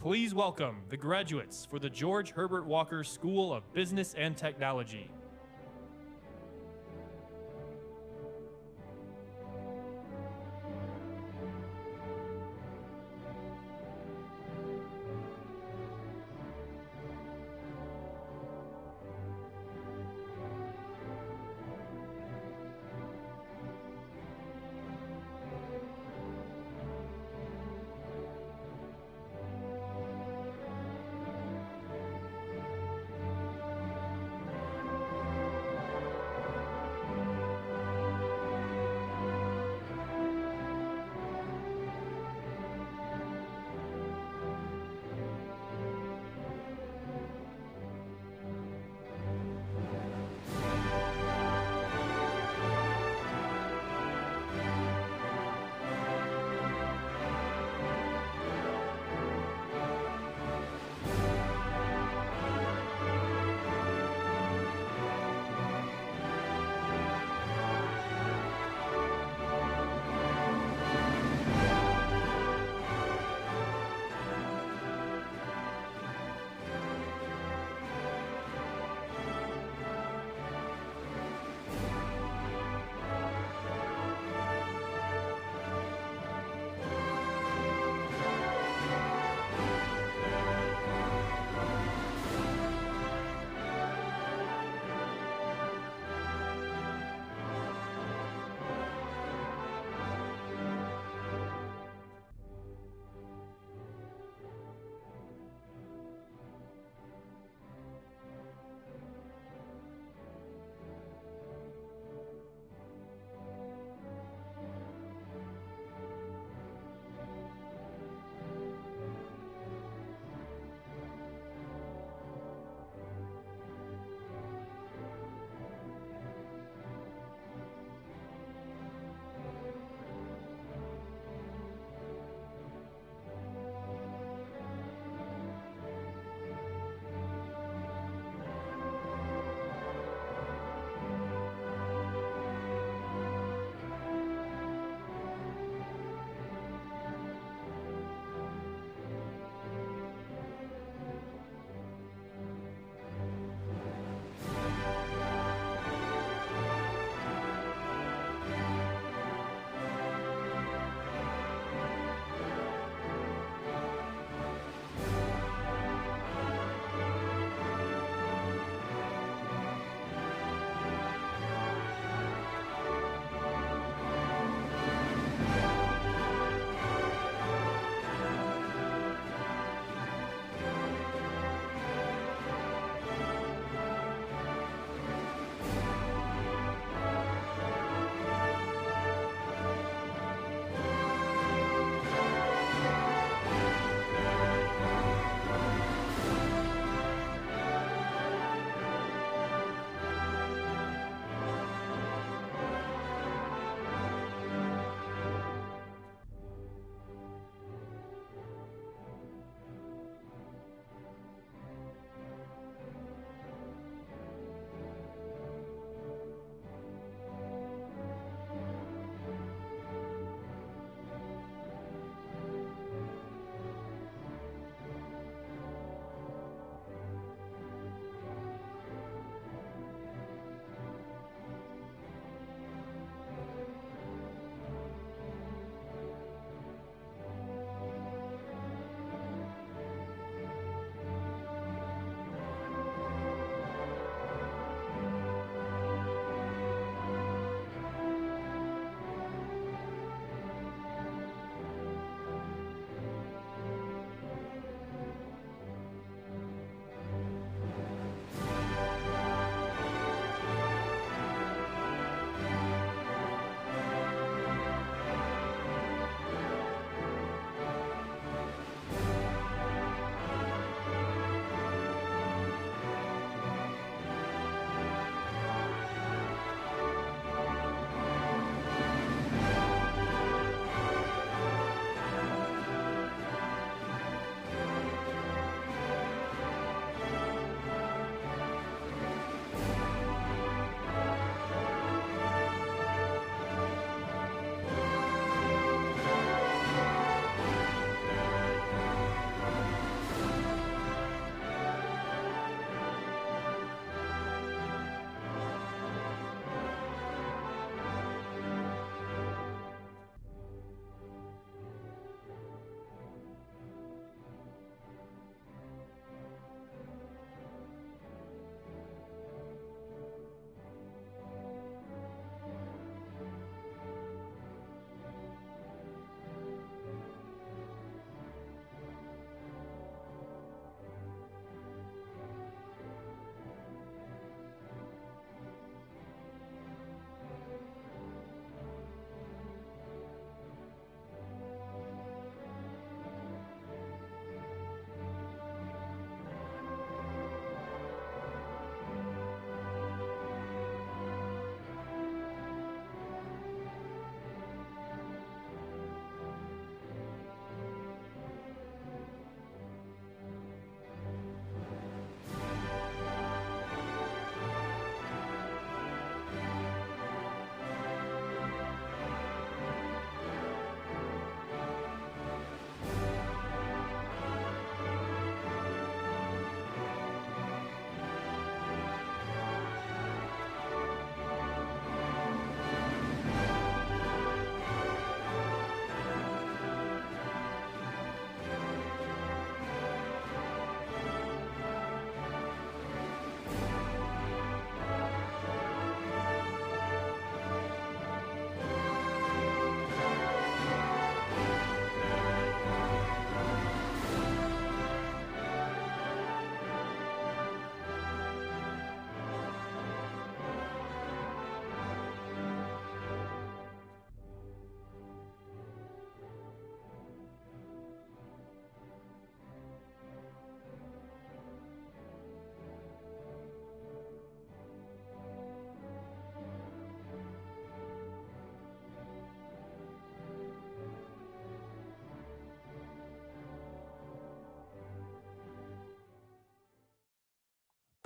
Please welcome the graduates for the George Herbert Walker School of Business and Technology.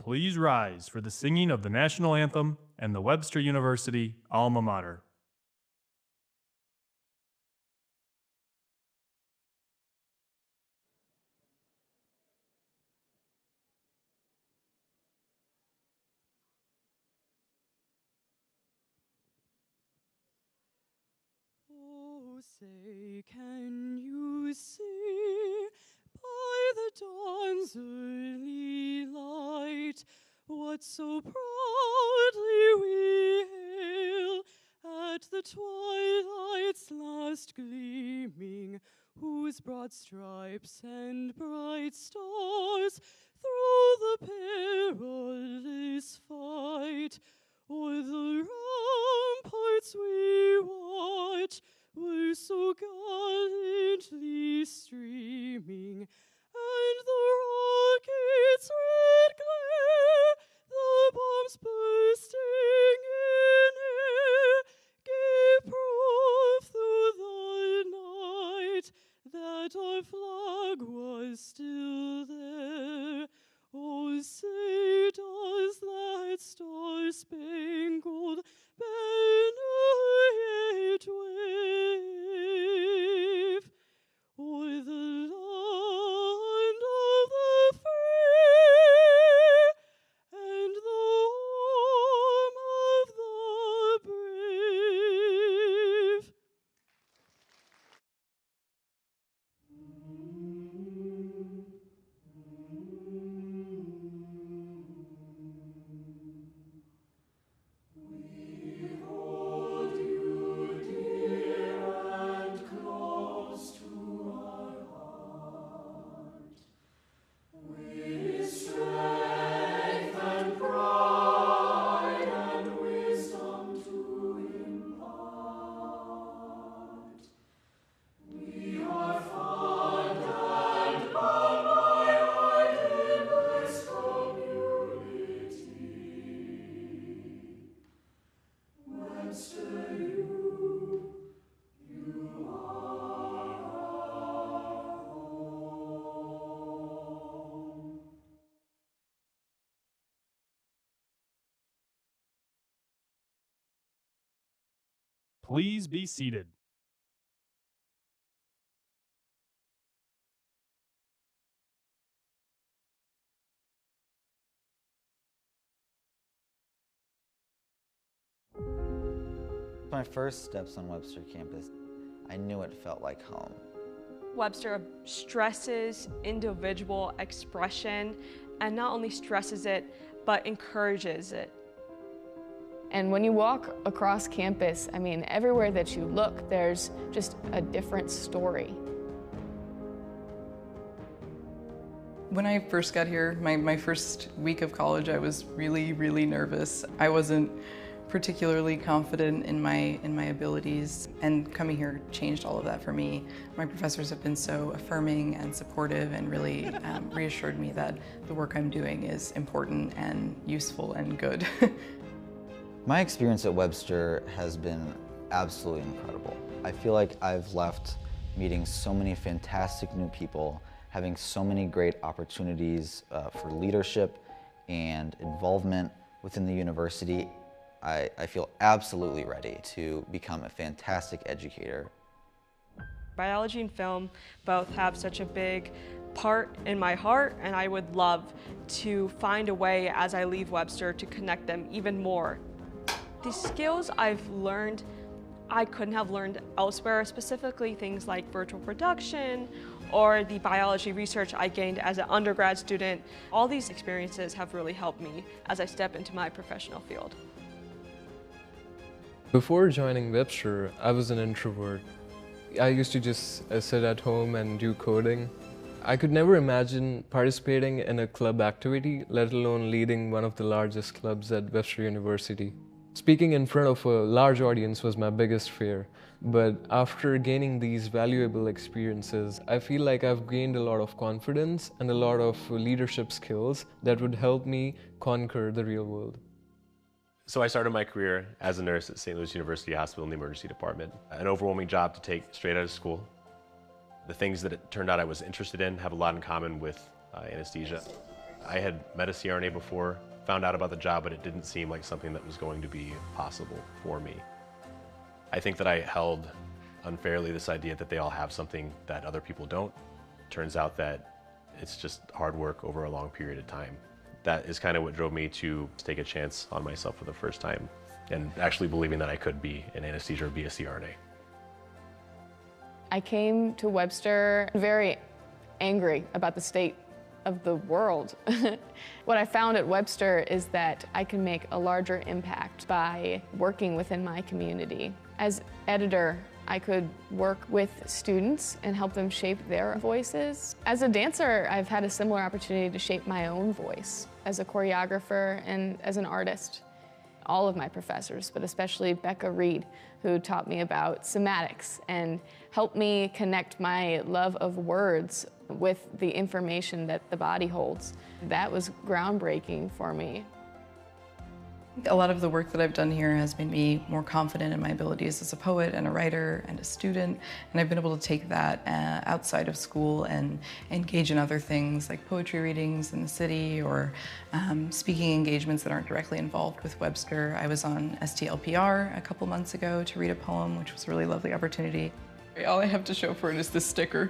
please rise for the singing of the national anthem and the Webster University alma mater. Oh, say, can you see by the dawn's early light what so proudly we hail at the twilight's last gleaming, whose broad stripes and bright stars through the perilous fight o'er the ramparts we watch were so gallantly streaming, and the rocket's red glare, the bombs bursting in air, gave proof through the night that our flag was still there. Oh, say does that star-spangled banner yet wave o'er the land of the free and the home of the brave? Please be seated. My first steps on Webster campus, I knew it felt like home. Webster stresses individual expression, and not only stresses it, but encourages it. And when you walk across campus, I mean, everywhere that you look, there's just a different story. When I first got here, my first week of college, I was really nervous. I wasn't particularly confident in my abilities, and coming here changed all of that for me. My professors have been so affirming and supportive and really reassured me that the work I'm doing is important and useful and good. My experience at Webster has been absolutely incredible. I feel like I've left meeting so many fantastic new people, having so many great opportunities for leadership and involvement within the university. I feel absolutely ready to become a fantastic educator. Biology and film both have such a big part in my heart, and I would love to find a way as I leave Webster to connect them even more. The skills I've learned, I couldn't have learned elsewhere, specifically things like virtual production or the biology research I gained as an undergrad student. All these experiences have really helped me as I step into my professional field. Before joining Webster, I was an introvert. I used to just sit at home and do coding. I could never imagine participating in a club activity, let alone leading one of the largest clubs at Webster University. Speaking in front of a large audience was my biggest fear, but after gaining these valuable experiences, I feel like I've gained a lot of confidence and a lot of leadership skills that would help me conquer the real world. So I started my career as a nurse at St. Louis University Hospital in the emergency department. An overwhelming job to take straight out of school. The things that it turned out I was interested in have a lot in common with anesthesia. I had met a CRNA before, found out about the job, but it didn't seem like something that was going to be possible for me. I think that I held unfairly this idea that they all have something that other people don't. Turns out that it's just hard work over a long period of time. That is kind of what drove me to take a chance on myself for the first time and actually believing that I could be an anesthesia or be a CRNA. I came to Webster very angry about the state of the world. What I found at Webster is that I can make a larger impact by working within my community. As editor, I could work with students and help them shape their voices. As a dancer, I've had a similar opportunity to shape my own voice as a choreographer and as an artist. All of my professors, but especially Becca Reed, who taught me about somatics and helped me connect my love of words with the information that the body holds. That was groundbreaking for me. A lot of the work that I've done here has made me more confident in my abilities as a poet and a writer and a student, and I've been able to take that outside of school and engage in other things like poetry readings in the city or speaking engagements that aren't directly involved with Webster. I was on STLPR a couple months ago to read a poem, which was a really lovely opportunity. All I have to show for it is this sticker.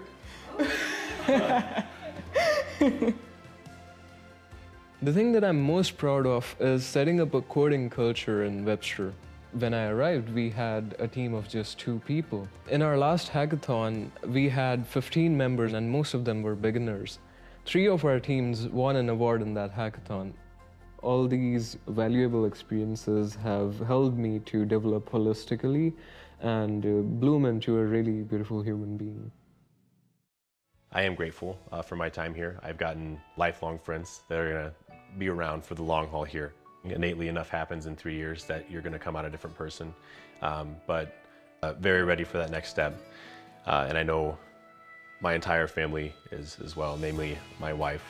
The thing that I'm most proud of is setting up a coding culture in Webster. When I arrived, we had a team of just 2 people. In our last hackathon, we had 15 members and most of them were beginners. 3 of our teams won an award in that hackathon. All these valuable experiences have helped me to develop holistically and bloom into a really beautiful human being. I am grateful for my time here. I've gotten lifelong friends that are gonna be around for the long haul here. Innately enough happens in 3 years that you're gonna come out a different person, but very ready for that next step. And I know my entire family is as well, namely my wife,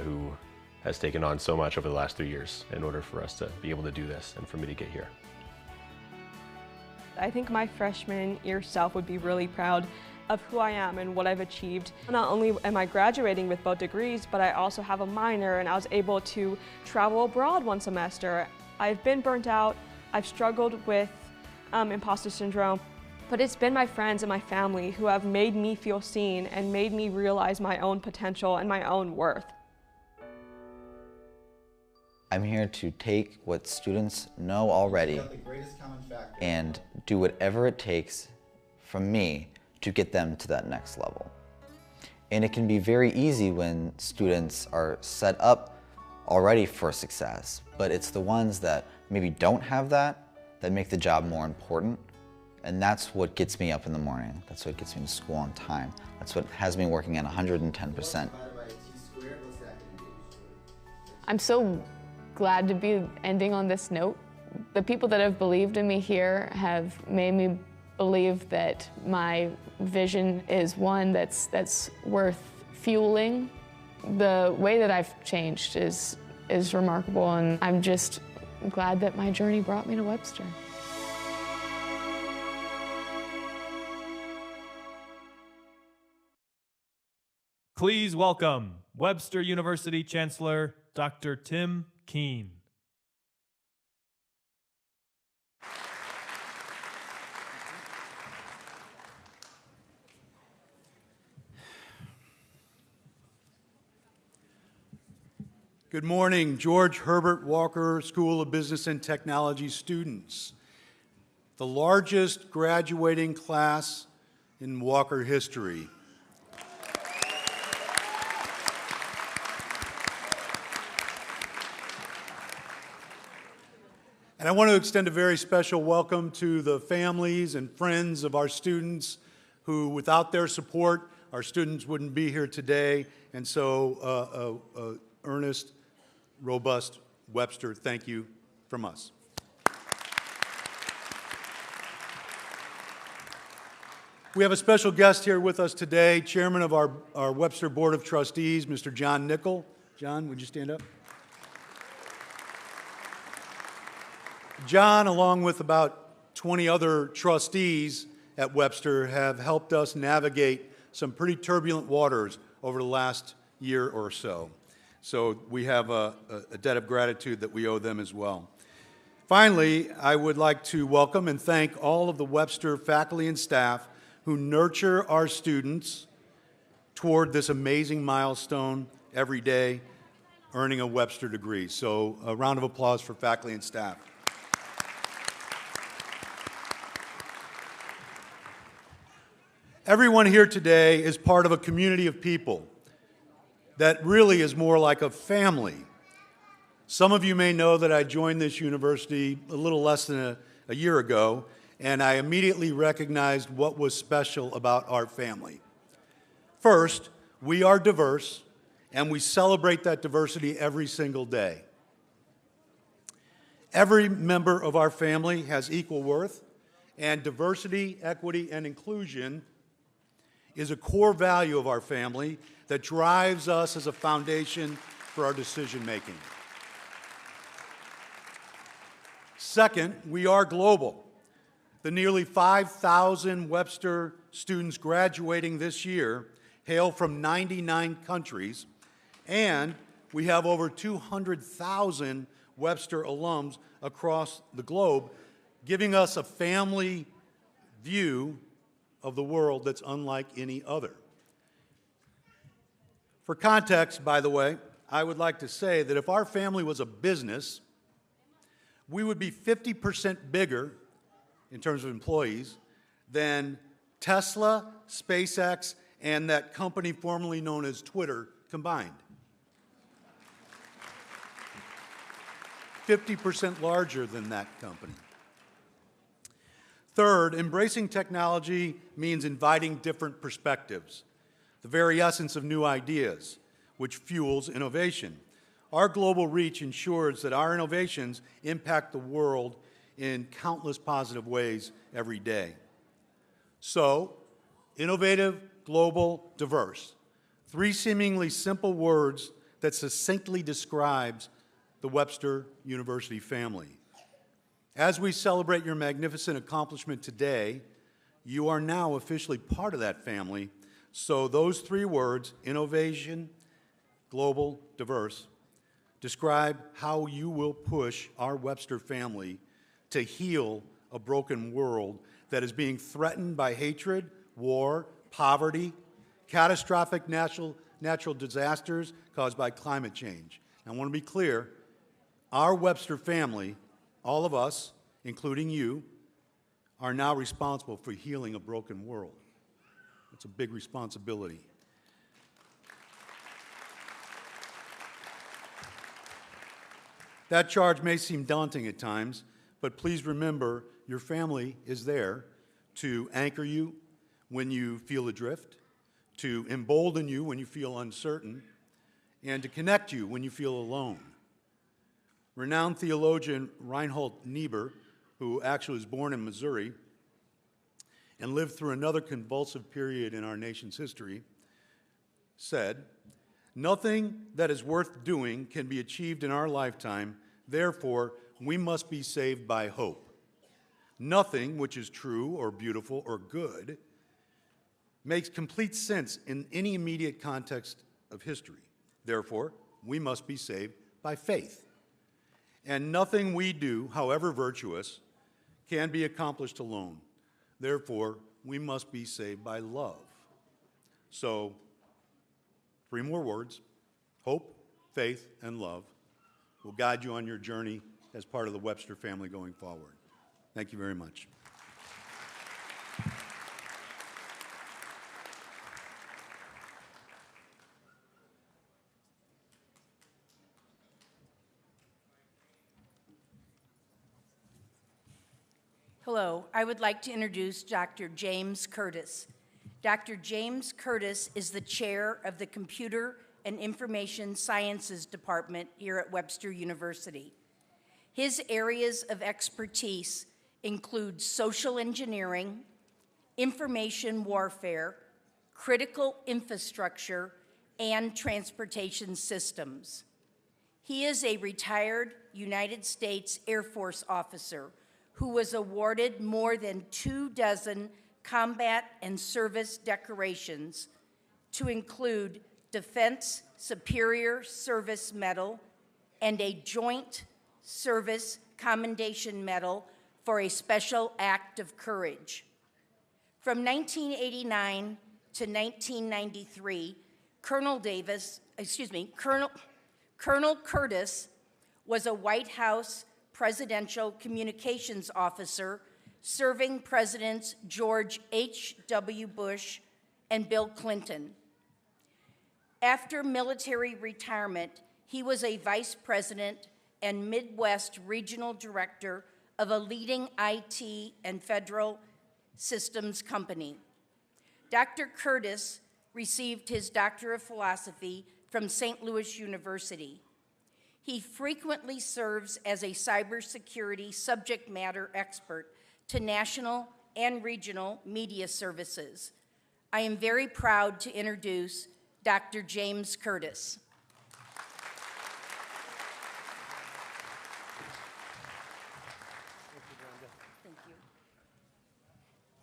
who has taken on so much over the last 3 years in order for us to be able to do this and for me to get here. I think my freshman year self would be really proud of who I am and what I've achieved. Not only am I graduating with both degrees, but I also have a minor and I was able to travel abroad one semester. I've been burnt out, I've struggled with imposter syndrome, but it's been my friends and my family who have made me feel seen and made me realize my own potential and my own worth. I'm here to take what students know already and do whatever it takes from me to get them to that next level. And it can be very easy when students are set up already for success, but it's the ones that maybe don't have that make the job more important. And that's what gets me up in the morning. That's what gets me to school on time. That's what has me working at 110%. I'm so glad to be ending on this note. The people that have believed in me here have made me believe that my vision is one that's worth fueling. The way that I've changed is remarkable, and I'm just glad that my journey brought me to Webster. Please welcome Webster University Chancellor Dr. Tim Keene. Good morning, George Herbert Walker School of Business and Technology students. The largest graduating class in Walker history. And I want to extend a very special welcome to the families and friends of our students who, without their support, our students wouldn't be here today. And so, earnest, robust Webster, thank you from us. We have a special guest here with us today, Chairman of our Webster Board of Trustees, Mr. John Nickel. John, would you stand up? John, along with about 20 other trustees at Webster, have helped us navigate some pretty turbulent waters over the last year or so. So we have a debt of gratitude that we owe them as well. Finally, I would like to welcome and thank all of the Webster faculty and staff who nurture our students toward this amazing milestone every day, earning a Webster degree. So a round of applause for faculty and staff. Everyone here today is part of a community of people that really is more like a family. Some of you may know that I joined this university a little less than a year ago, and I immediately recognized what was special about our family. First, we are diverse, and we celebrate that diversity every single day. Every member of our family has equal worth, and diversity, equity, and inclusion is a core value of our family that drives us as a foundation for our decision making. Second, we are global. The nearly 5,000 Webster students graduating this year hail from 99 countries, and we have over 200,000 Webster alums across the globe, giving us a family view of the world that's unlike any other. For context, by the way, I would like to say that if our family was a business, we would be 50% bigger in terms of employees than Tesla, SpaceX, and that company formerly known as Twitter combined. 50% larger than that company. Third, embracing technology means inviting different perspectives, the very essence of new ideas, which fuels innovation. Our global reach ensures that our innovations impact the world in countless positive ways every day. So, innovative, global, diverse. Three seemingly simple words that succinctly describes the Webster University family. As we celebrate your magnificent accomplishment today, you are now officially part of that family. So those three words, innovation, global, diverse, describe how you will push our Webster family to heal a broken world that is being threatened by hatred, war, poverty, catastrophic natural disasters caused by climate change. And I want to be clear, our Webster family, all of us, including you, are now responsible for healing a broken world. It's a big responsibility. That charge may seem daunting at times, but please remember your family is there to anchor you when you feel adrift, to embolden you when you feel uncertain, and to connect you when you feel alone. Renowned theologian Reinhold Niebuhr, who actually was born in Missouri and lived through another convulsive period in our nation's history, said, "Nothing that is worth doing can be achieved in our lifetime, therefore we must be saved by hope. Nothing which is true or beautiful or good makes complete sense in any immediate context of history. Therefore, we must be saved by faith. And nothing we do, however virtuous, can be accomplished alone. Therefore, we must be saved by love." So, three more words: hope, faith, and love will guide you on your journey as part of the Webster family going forward. Thank you very much. Hello, I would like to introduce Dr. James Curtis. Dr. James Curtis is the chair of the Computer and Information Sciences Department here at Webster University. His areas of expertise include social engineering, information warfare, critical infrastructure, and transportation systems. He is a retired United States Air Force officer who was awarded more than 24 combat and service decorations, to include Defense Superior Service Medal, and a Joint Service Commendation Medal for a special act of courage. From 1989 to 1993, Colonel Curtis was a White House Presidential Communications Officer serving Presidents George H.W. Bush and Bill Clinton. After military retirement, he was a vice president and Midwest Regional Director of a leading IT and federal systems company. Dr. Curtis received his Doctor of Philosophy from St. Louis University. He frequently serves as a cybersecurity subject matter expert to national and regional media services. I am very proud to introduce Dr. James Curtis. Thank you.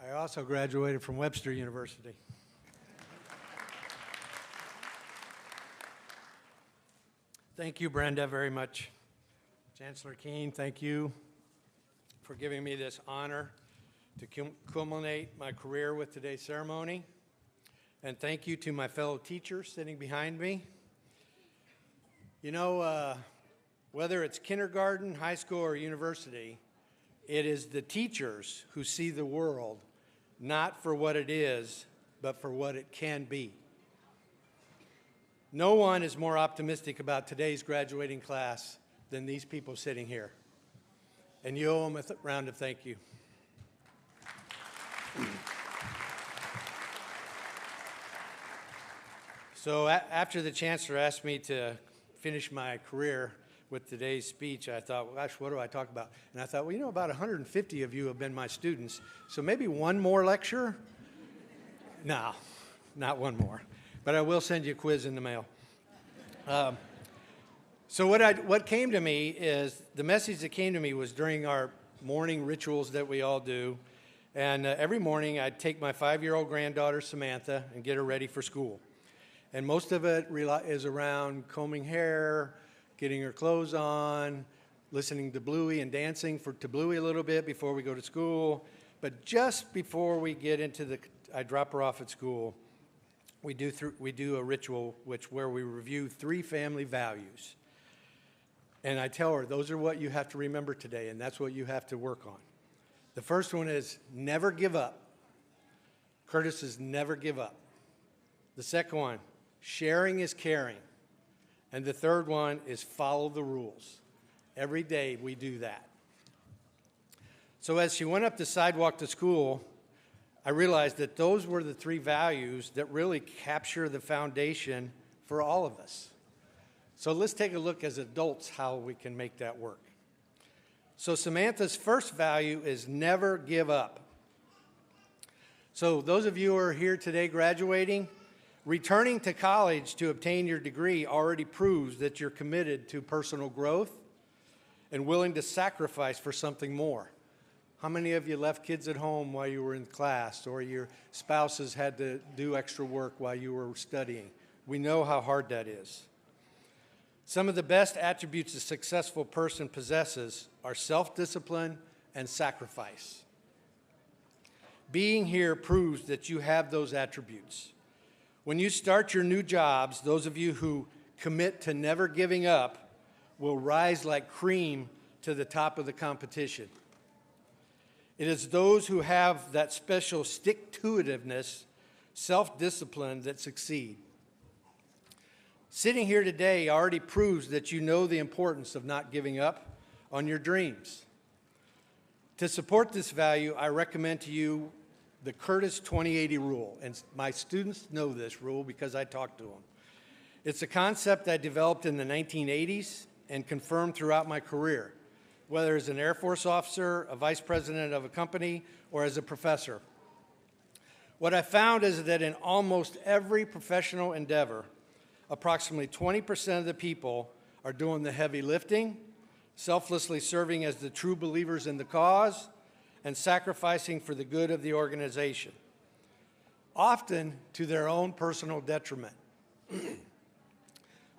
I also graduated from Webster University. Thank you, Brenda, very much. Chancellor Keene, thank you for giving me this honor to culminate my career with today's ceremony. And thank you to my fellow teachers sitting behind me. You know, whether it's kindergarten, high school, or university, it is the teachers who see the world not for what it is, but for what it can be. No one is more optimistic about today's graduating class than these people sitting here. And you owe them a round of thank you. So after the chancellor asked me to finish my career with today's speech, I thought, well, gosh, what do I talk about? And I thought, well, you know, about 150 of you have been my students, so maybe one more lecture? No, not one more. But I will send you a quiz in the mail. So what came to me is, the message that came to me was during our morning rituals that we all do. And every morning I'd take my 5-year-old granddaughter, Samantha, and get her ready for school. And most of it is around combing hair, getting her clothes on, listening to Bluey and dancing to Bluey a little bit before we go to school. But just before we get into I drop her off at school, we do a ritual where we review 3 family values. And I tell her, those are what you have to remember today, and that's what you have to work on. The first one is never give up. Curtis is never give up. The second one, sharing is caring. And the third one is follow the rules. Every day we do that. So as she went up the sidewalk to school, I realized that those were the 3 values that really capture the foundation for all of us. So let's take a look as adults how we can make that work. So Samantha's first value is never give up. So those of you who are here today graduating, returning to college to obtain your degree already proves that you're committed to personal growth and willing to sacrifice for something more. How many of you left kids at home while you were in class, or your spouses had to do extra work while you were studying? We know how hard that is. Some of the best attributes a successful person possesses are self-discipline and sacrifice. Being here proves that you have those attributes. When you start your new jobs, those of you who commit to never giving up will rise like cream to the top of the competition. It is those who have that special stick-to-itiveness, self-discipline that succeed. Sitting here today already proves that you know the importance of not giving up on your dreams. To support this value, I recommend to you the Curtis 2080 rule, and my students know this rule because I talk to them. It's a concept I developed in the 1980s and confirmed throughout my career, whether as an Air Force officer, a vice president of a company, or as a professor. What I found is that in almost every professional endeavor, approximately 20% of the people are doing the heavy lifting, selflessly serving as the true believers in the cause, and sacrificing for the good of the organization, often to their own personal detriment.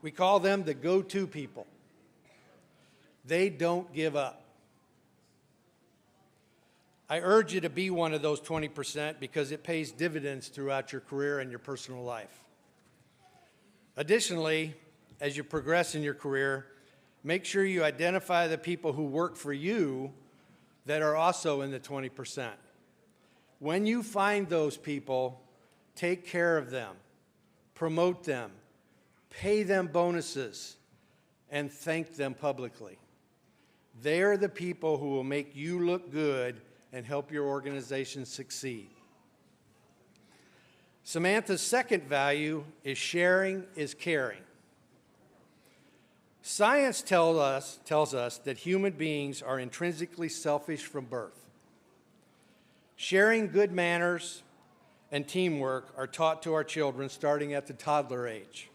We call them the go-to people. They don't give up. I urge you to be one of those 20% because it pays dividends throughout your career and your personal life. Additionally, as you progress in your career, make sure you identify the people who work for you that are also in the 20%. When you find those people, take care of them, promote them, pay them bonuses, and thank them publicly. They are the people who will make you look good and help your organization succeed. Samantha's second value is sharing is caring. Science tells us that human beings are intrinsically selfish from birth. Sharing good manners and teamwork are taught to our children starting at the toddler age.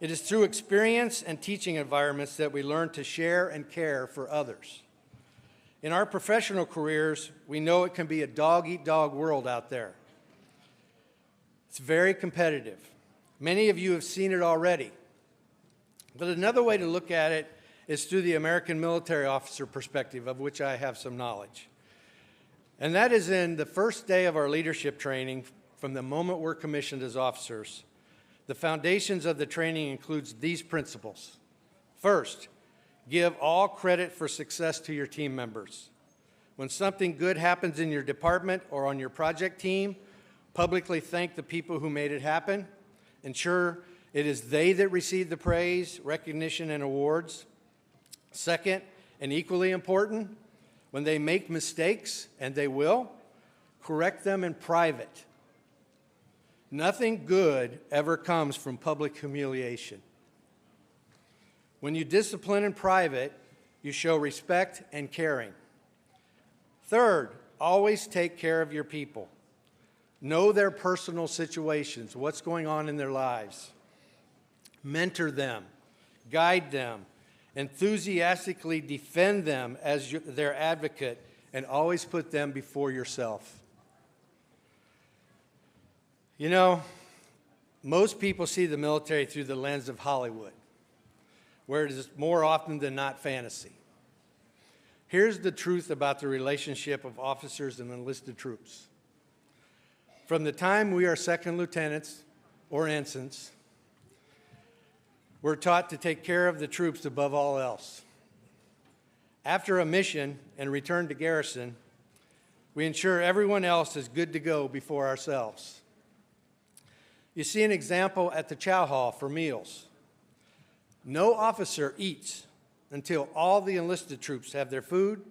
It is through experience and teaching environments that we learn to share and care for others. In our professional careers, we know it can be a dog-eat-dog world out there. It's very competitive. Many of you have seen it already. But another way to look at it is through the American military officer perspective, of which I have some knowledge. And that is in the first day of our leadership training, from the moment we're commissioned as officers. The foundations of the training includes these principles. First, give all credit for success to your team members. When something good happens in your department or on your project team, publicly thank the people who made it happen. Ensure it is they that receive the praise, recognition, and awards. Second, and equally important, when they make mistakes, and they will, correct them in private. Nothing good ever comes from public humiliation. When you discipline in private, you show respect and caring. Third, always take care of your people. Know their personal situations, what's going on in their lives. Mentor them, guide them, enthusiastically defend them as their advocate, and always put them before yourself. You know, most people see the military through the lens of Hollywood, where it is more often than not fantasy. Here's the truth about the relationship of officers and enlisted troops. From the time we are second lieutenants or ensigns, we're taught to take care of the troops above all else. After a mission and return to garrison, we ensure everyone else is good to go before ourselves. You see an example at the chow hall for meals. No officer eats until all the enlisted troops have their food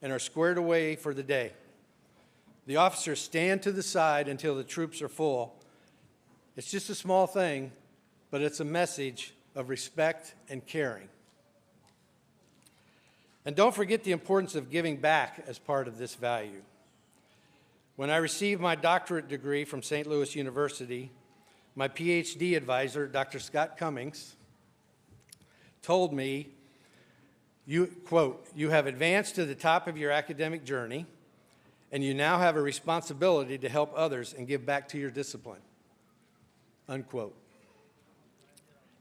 and are squared away for the day. The officers stand to the side until the troops are full. It's just a small thing, but it's a message of respect and caring. And don't forget the importance of giving back as part of this value. When I received my doctorate degree from St. Louis University, my PhD advisor, Dr. Scott Cummings, told me, quote, "You have advanced to the top of your academic journey, and you now have a responsibility to help others and give back to your discipline," unquote.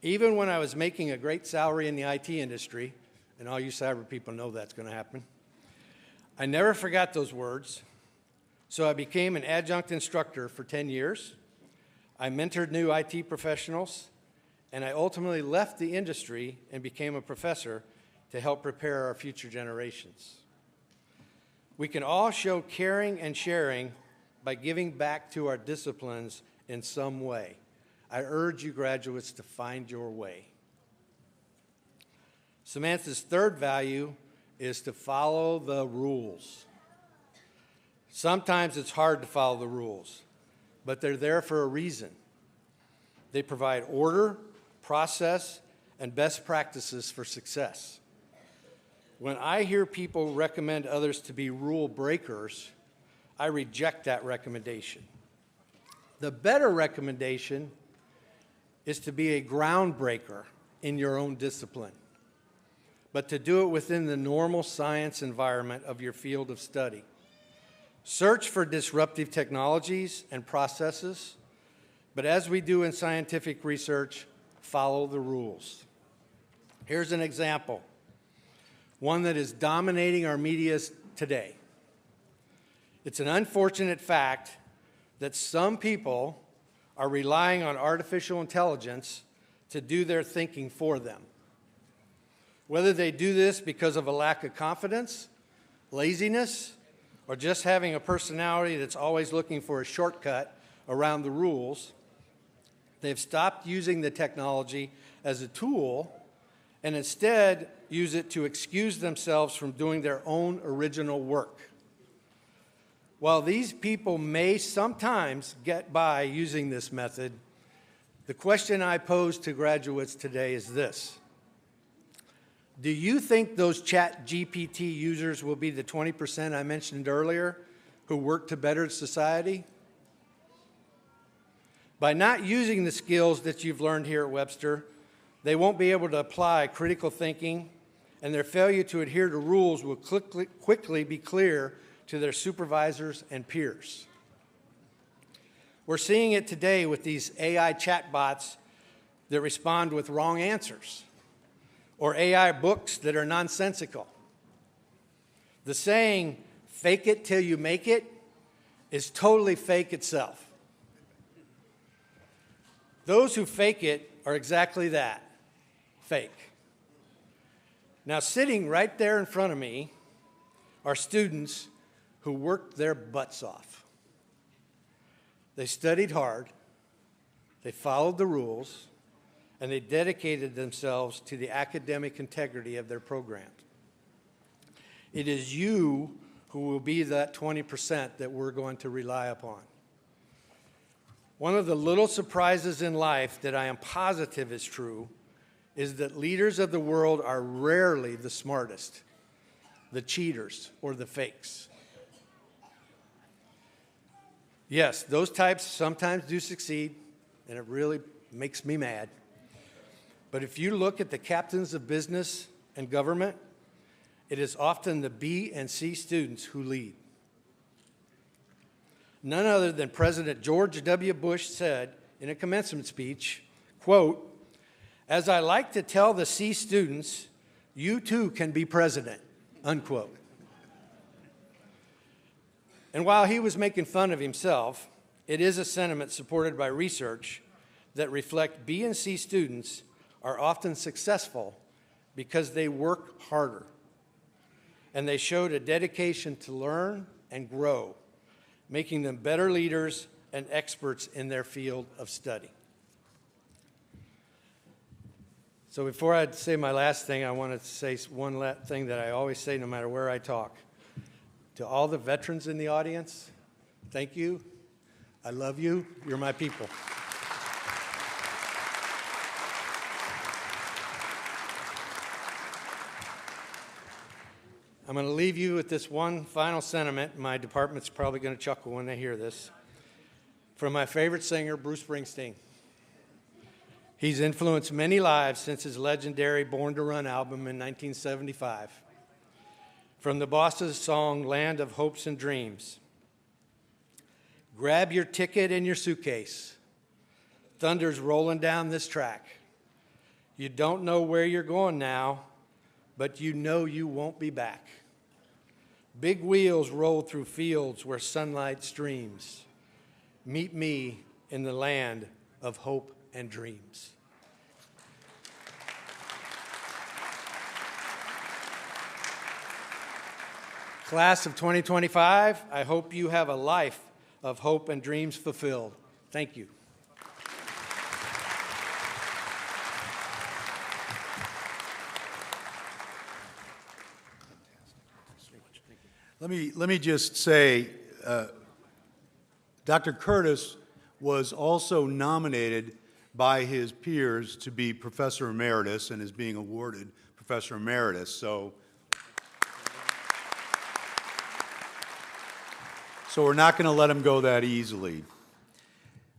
Even when I was making a great salary in the IT industry, and all you cyber people know that's going to happen, I never forgot those words, so I became an adjunct instructor for 10 years. I mentored new IT professionals, and I ultimately left the industry and became a professor to help prepare our future generations. We can all show caring and sharing by giving back to our disciplines in some way. I urge you graduates to find your way. Samantha's third value is to follow the rules. Sometimes it's hard to follow the rules, but they're there for a reason. They provide order, process, and best practices for success. When I hear people recommend others to be rule breakers, I reject that recommendation. The better recommendation is to be a groundbreaker in your own discipline, but to do it within the normal science environment of your field of study. Search for disruptive technologies and processes. But as we do in scientific research, follow the rules. Here's an example, one that is dominating our media today. It's an unfortunate fact that some people are relying on artificial intelligence to do their thinking for them. Whether they do this because of a lack of confidence, laziness, or just having a personality that's always looking for a shortcut around the rules, they've stopped using the technology as a tool and instead use it to excuse themselves from doing their own original work. While these people may sometimes get by using this method, the question I pose to graduates today is this: do you think those ChatGPT users will be the 20% I mentioned earlier who work to better society? By not using the skills that you've learned here at Webster, they won't be able to apply critical thinking, and their failure to adhere to rules will quickly be clear to their supervisors and peers. We're seeing it today with these AI chatbots that respond with wrong answers, or AI books that are nonsensical. The saying, "fake it till you make it," is totally fake itself. Those who fake it are exactly that, fake. Now, sitting right there in front of me are students who worked their butts off. They studied hard, they followed the rules, and they dedicated themselves to the academic integrity of their program. It is you who will be that 20% that we're going to rely upon. One of the little surprises in life that I am positive is true is that leaders of the world are rarely the smartest, the cheaters, or the fakes. Yes, those types sometimes do succeed, and it really makes me mad. But if you look at the captains of business and government, it is often the B and C students who lead. None other than President George W. Bush said in a commencement speech, quote, "As I like to tell the C students, you too can be president," unquote. And while he was making fun of himself, it is a sentiment supported by research that reflect B and C students are often successful because they work harder, and they showed a dedication to learn and grow, making them better leaders and experts in their field of study. So before I say my last thing, I want to say one thing that I always say no matter where I talk. To all the veterans in the audience, thank you. I love you. You're my people. I'm going to leave you with this one final sentiment. My department's probably going to chuckle when they hear this. From my favorite singer, Bruce Springsteen. He's influenced many lives since his legendary Born to Run album in 1975. From the boss's song, Land of Hopes and Dreams. Grab your ticket and your suitcase. Thunder's rolling down this track. You don't know where you're going now, but you know you won't be back. Big wheels roll through fields where sunlight streams. Meet me in the land of hope and dreams. Class of 2025, I hope you have a life of hope and dreams fulfilled. Thank you. Let me just say, Dr. Curtis was also nominated by his peers to be Professor Emeritus and is being awarded Professor Emeritus. So we're not going to let him go that easily.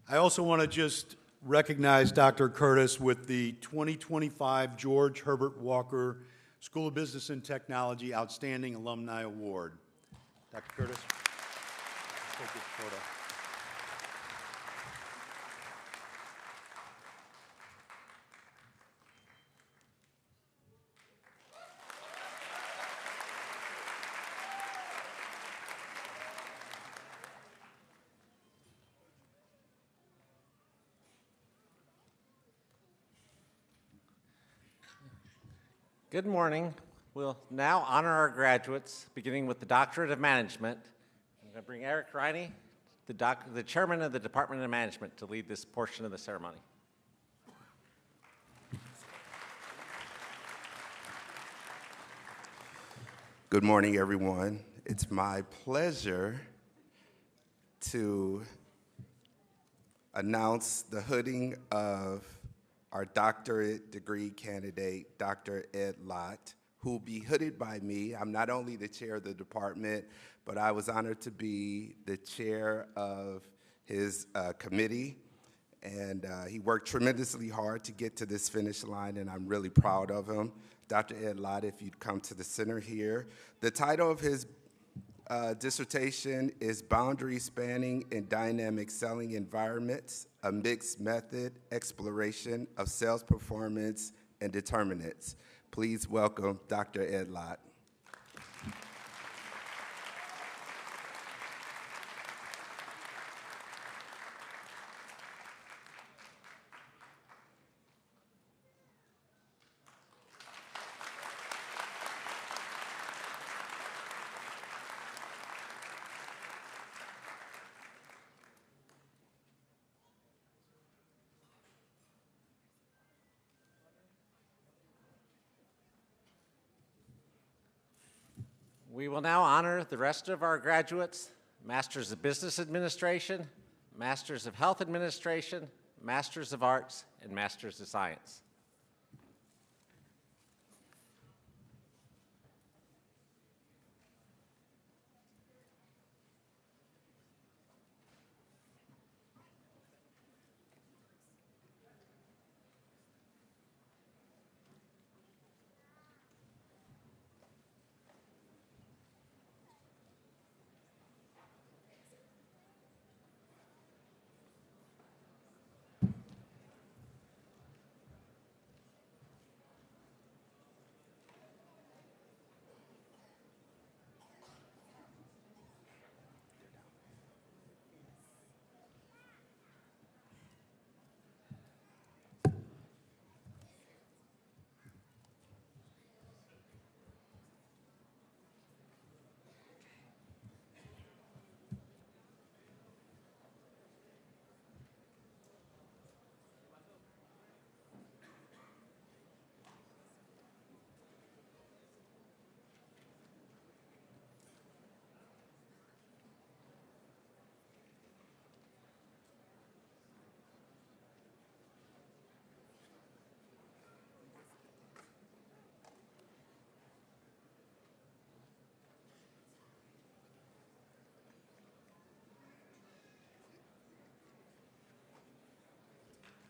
I also want to just recognize Dr. Curtis with the 2025 George Herbert Walker School of Business and Technology Outstanding Alumni Award. Dr. Curtis, take this photo. Good morning. We'll now honor our graduates, beginning with the Doctorate of Management. I'm going to bring Eric Riney, the Chairman of the Department of Management, to lead this portion of the ceremony. Good morning, everyone. It's my pleasure to announce the hooding of our doctorate degree candidate, Dr. Ed Lott, who will be hooded by me. I'm not only the chair of the department, but I was honored to be the chair of his committee. And he worked tremendously hard to get to this finish line, and I'm really proud of him. Dr. Ed Lott, if you'd come to the center here. The title of his dissertation is Boundary Spanning in Dynamic Selling Environments, a Mixed Method Exploration of Sales Performance and Determinants. Please welcome Dr. Ed Lott. We will now honor the rest of our graduates, Masters of Business Administration, Masters of Health Administration, Masters of Arts, and Masters of Science.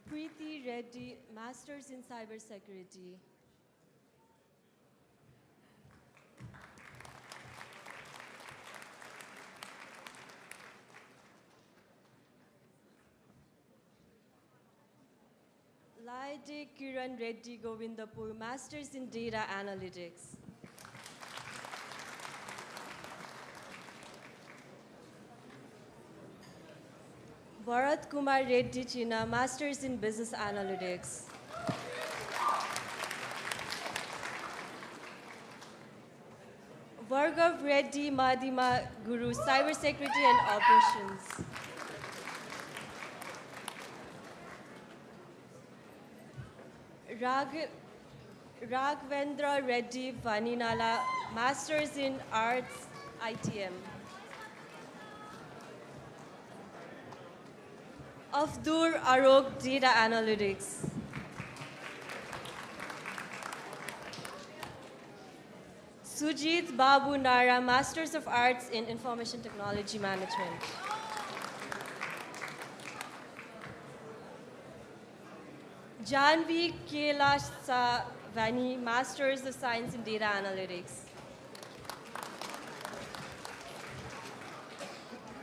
Preeti Reddy, Masters in Cybersecurity. Laide Kiran Reddy Govindapur, Masters in Data Analytics. Bharat Kumar Reddy China, Masters in Business Analytics. Vargav Reddy Madhima Guru, Cybersecurity and Operations. Raghavendra Reddy Vaninala, Masters in Arts, ITM. Afdur Arok, Data Analytics. Sujit Babu Nara, Masters of Arts in Information Technology Management. Janvi Kailasha Vani, Masters of Science in Data Analytics.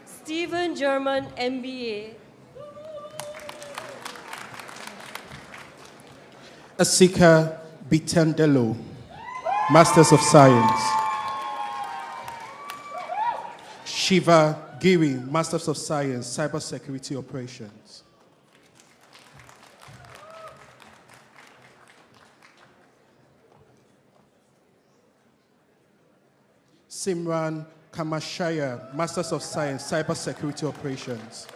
Stephen German, MBA. Asika Bitandelo, Masters of Science. Shiva Giri, Masters of Science, Cybersecurity Operations. Simran Kamashaya, Masters of Science, Cybersecurity Operations.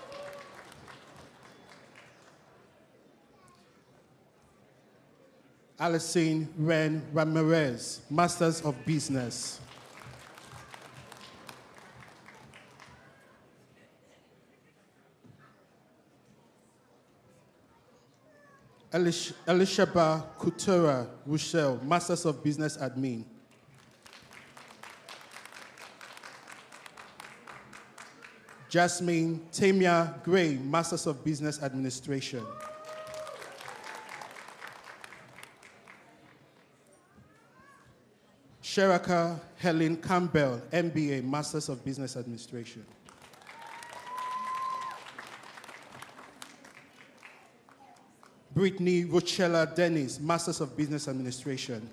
Alison Ren Ramirez, Masters of Business. Elishaba Kutura Rochelle, Masters of Business Admin. Jasmine Tamia Gray, Masters of Business Administration. Sheraka Helen Campbell, MBA, Masters of Business Administration. Brittany Rochella Dennis, Masters of Business Administration.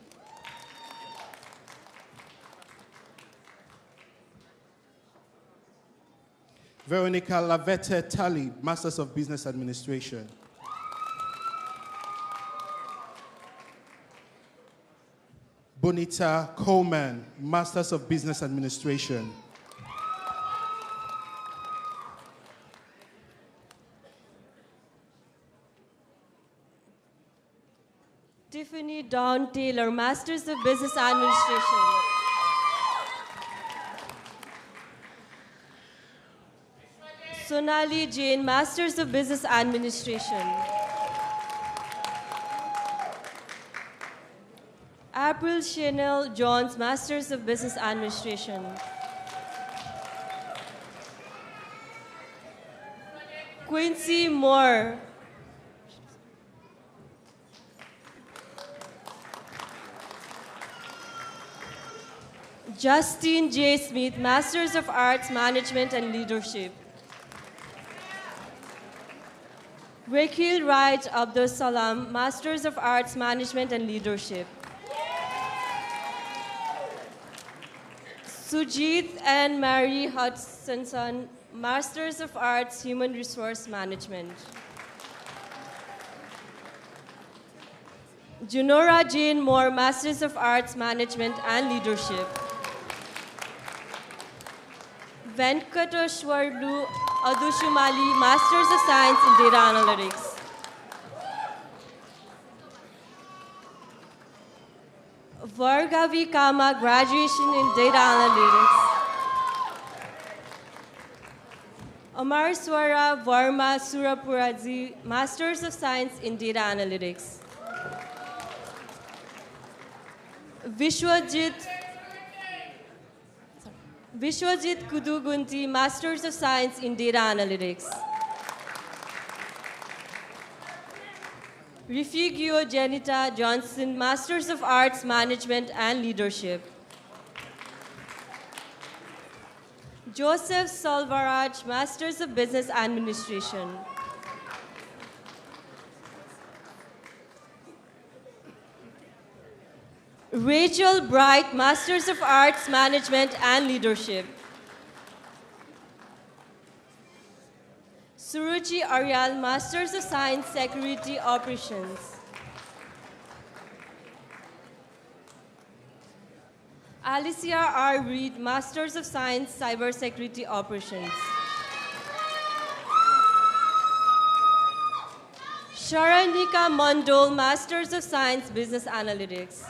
Veronica Lavette Talley, Masters of Business Administration. Bonita Coleman, Masters of Business Administration. Tiffany Dawn Taylor, Masters of Business Administration. Sonali Jain, Masters of Business Administration. April Chanel Jones, Masters of Business Administration. Quincy Moore. Justine J. Smith, Masters of Arts, Management and Leadership. Rakhil Raj Abdul Salam, Masters of Arts, Management and Leadership. Sujit and Mary Hutchinson, Masters of Arts, Human Resource Management. Junora Jane Moore, Masters of Arts, Management and Leadership. Venkateshwarlu Adushumali, Masters of Science in Data Analytics. Vargavi Kama, Graduation in Data Analytics. Amar Swara Varma Surapuraji, Masters of Science in Data Analytics. Vishwajit Kudugunti, Masters of Science in Data Analytics. Refugio Janita Johnson, Masters of Arts, Management and Leadership. Joseph Salvaraj, Masters of Business Administration. Rachel Bright, Masters of Arts, Management and Leadership. Suruchi Aryal, Masters of Science, Security Operations. Alicia R. Reed, Masters of Science, Cybersecurity Operations. Sharanika Mondol, Masters of Science, Business Analytics.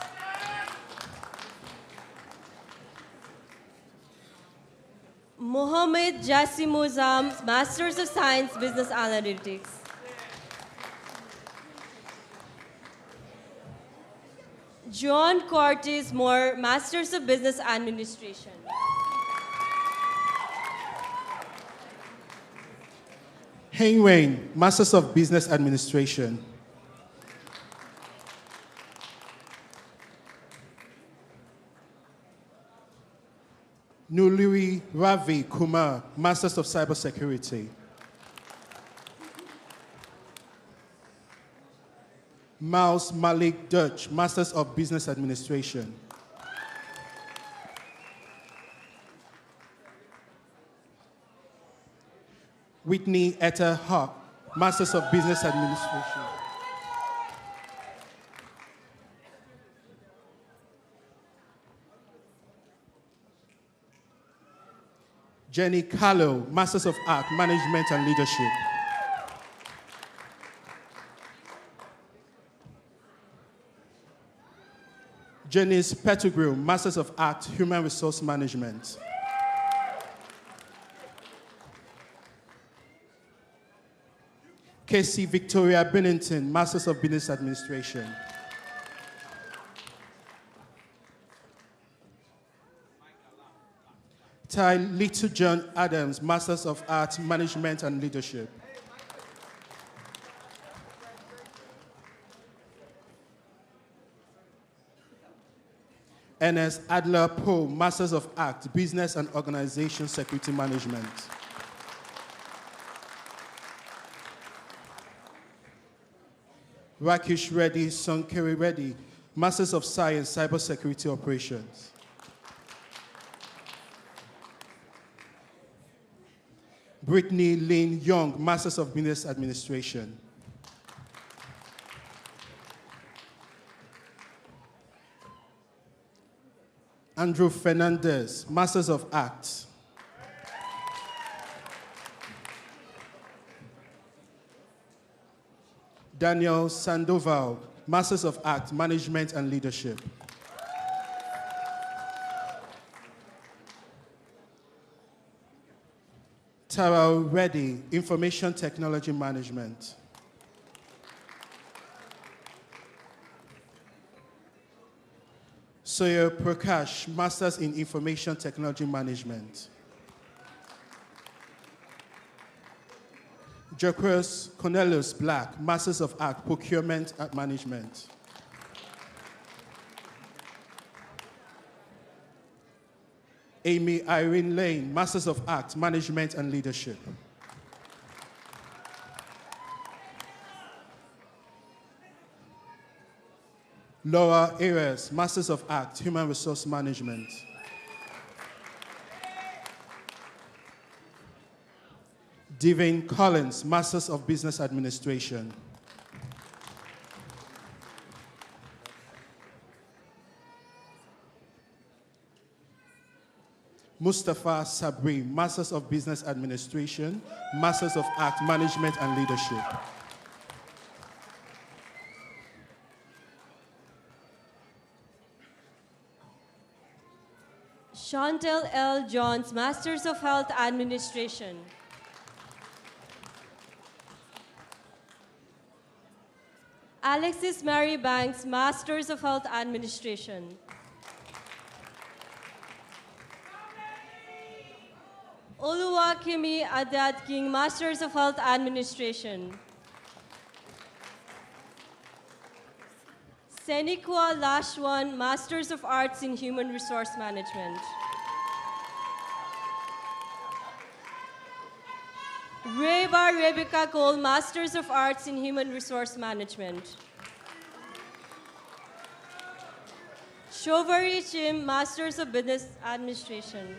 Mohammed Jasimuzam, Masters of Science, Business Analytics. John Cortez Moore, Masters of Business Administration. Hein Wayne, Masters of Business Administration. Nuluri Ravi Kumar, Masters of Cybersecurity. Miles Malik Dutch, Masters of Business Administration. Whitney Etta Hawk, Masters of Business Administration. Jenny Callow, Masters of Art, Management and Leadership. Janice Pettigrew, Masters of Art, Human Resource Management. Casey Victoria Bennington, Masters of Business Administration. Ty Little John Adams, Masters of Art, Management and Leadership. Ernest Adler Poe, Masters of Art, Business and Organization Security Management. Rakesh Reddy Sankari Reddy, Masters of Science, Cybersecurity Operations. Brittany Lynn Young, Masters of Business Administration. Andrew Fernandez, Masters of Arts. Daniel Sandoval, Masters of Art, Management and Leadership. Tara Reddy, Information Technology Management. Sawyer Prakash, Masters in Information Technology Management. Jacques Cornelius Black, Masters of Art, Procurement and Management. Amy Irene Lane, Masters of Art, Management and Leadership. Laura Ayres, Masters of Art, Human Resource Management. Devin Collins, Masters of Business Administration. Mustafa Sabri, Masters of Business Administration, Masters of Art, Management and Leadership. Chantel L. Johns, Masters of Health Administration. Alexis Mary Banks, Masters of Health Administration. Oluwakemi Adat King, Masters of Health Administration. Senikwa Lashwan, Masters of Arts in Human Resource Management. Reba Rebecca Cole, Masters of Arts in Human Resource Management. Shovari Chim, Masters of Business Administration.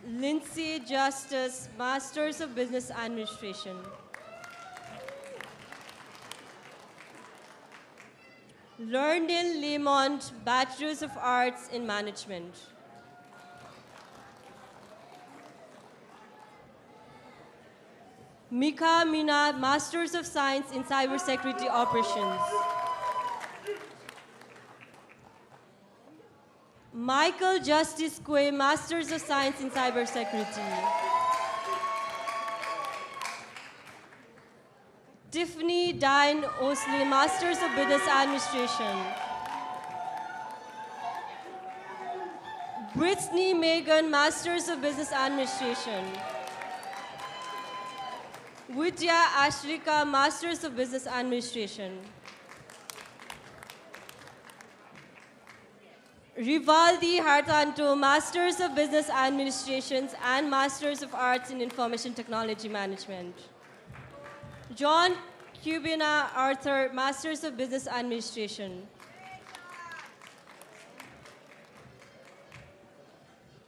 Lindsay Justice, Masters of Business Administration. Lernil Lemont, Bachelors of Arts in Management. Mika Mina, Masters of Science in Cybersecurity Operations. Michael Justice Quay, Masters of Science in Cybersecurity. Tiffany Dine Osley, Masters of Business Administration. Brittany Megan, Masters of Business Administration. Vidya Ashrika, Masters of Business Administration. Rivaldi Hartanto, Masters of Business Administrations and Masters of Arts in Information Technology Management. John Cubina Arthur, Masters of Business Administration.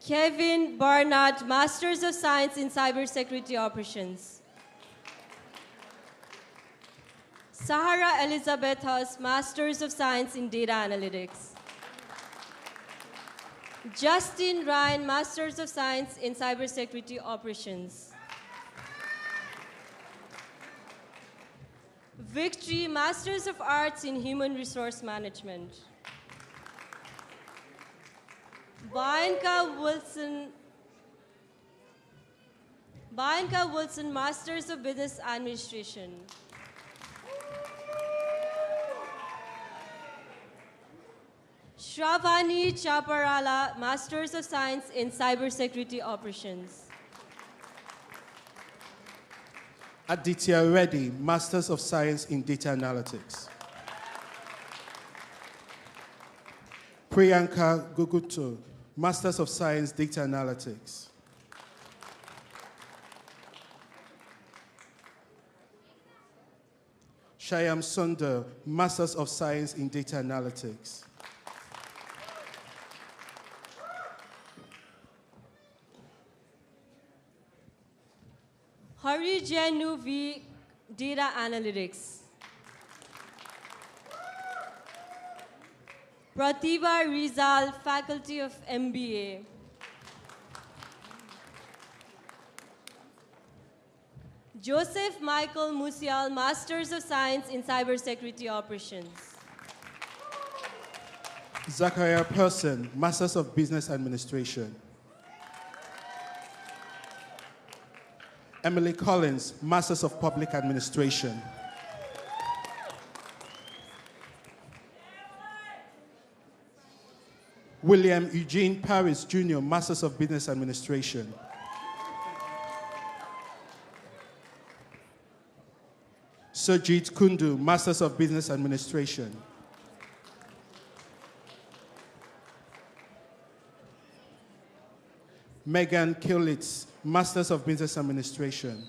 Kevin Barnard, Masters of Science in Cybersecurity Operations. Sahara Elizabeth Huss, Masters of Science in Data Analytics. Justin Ryan, Masters of Science in Cybersecurity Operations. Victory, Masters of Arts in Human Resource Management. Bianca Wilson, Masters of Business Administration. Shravani Chaparala, Masters of Science in Cybersecurity Operations. Aditya Reddy, Masters of Science in Data Analytics. Priyanka Gugutu, Masters of Science Data Analytics. Shyam Sundar, Masters of Science in Data Analytics. Hari Janu V, Data Analytics. Pratibha Rizal, Faculty of MBA. Joseph Michael Musial, Masters of Science in Cybersecurity Operations. Zachariah Person, Masters of Business Administration. Emily Collins, Masters of Public Administration. William Eugene Paris, Jr., Masters of Business Administration. Surjit Kundu, Masters of Business Administration. Megan Kilitz, Masters of Business Administration.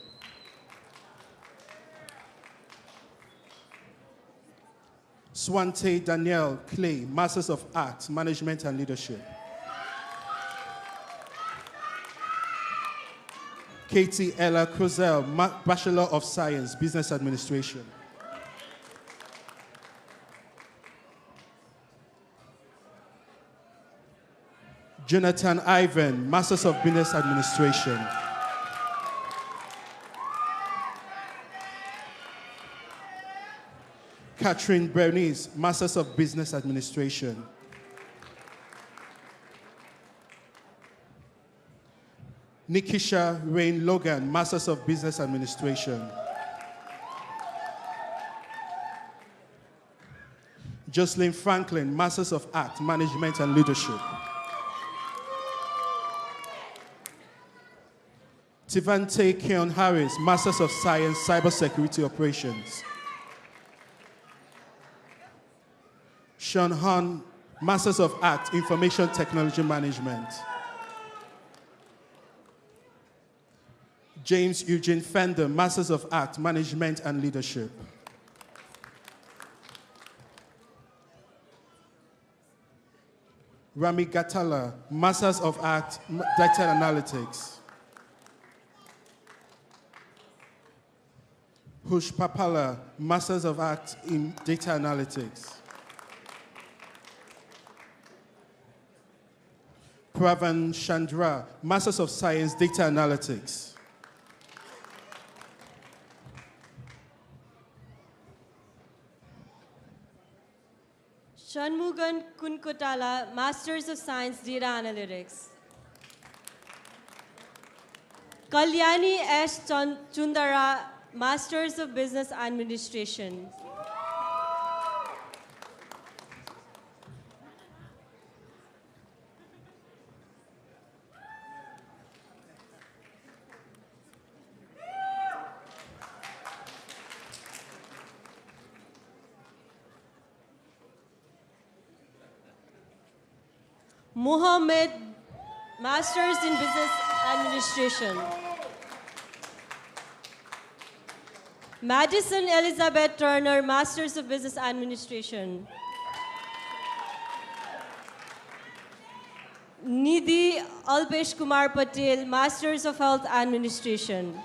Swante Danielle Clay, Masters of Arts, Management and Leadership. Katie Ella Crozel, Bachelor of Science, Business Administration. Jonathan Ivan, Masters of Business Administration. Catherine Bernice, Masters of Business Administration. Nikisha Rain Logan, Masters of Business Administration. Jocelyn Franklin, Masters of Art, Management and Leadership. Tivante Keon Harris, Masters of Science, Cybersecurity Operations. Sean Han, Masters of Art, Information Technology Management. James Eugene Fender, Masters of Art, Management and Leadership. Rami Gatala, Masters of Art, Data Analytics. Hush Papala, Masters of Art in Data Analytics. Pravan Chandra, Masters of Science, Data Analytics. Shanmugan Kunkotala, Masters of Science, Data Analytics. Kalyani S. Chundara, Masters of Business Administration. Mohammed, Masters in Business Administration. Madison Elizabeth Turner, Masters of Business Administration. Nidhi Alpesh Kumar Patel, Masters of Health Administration.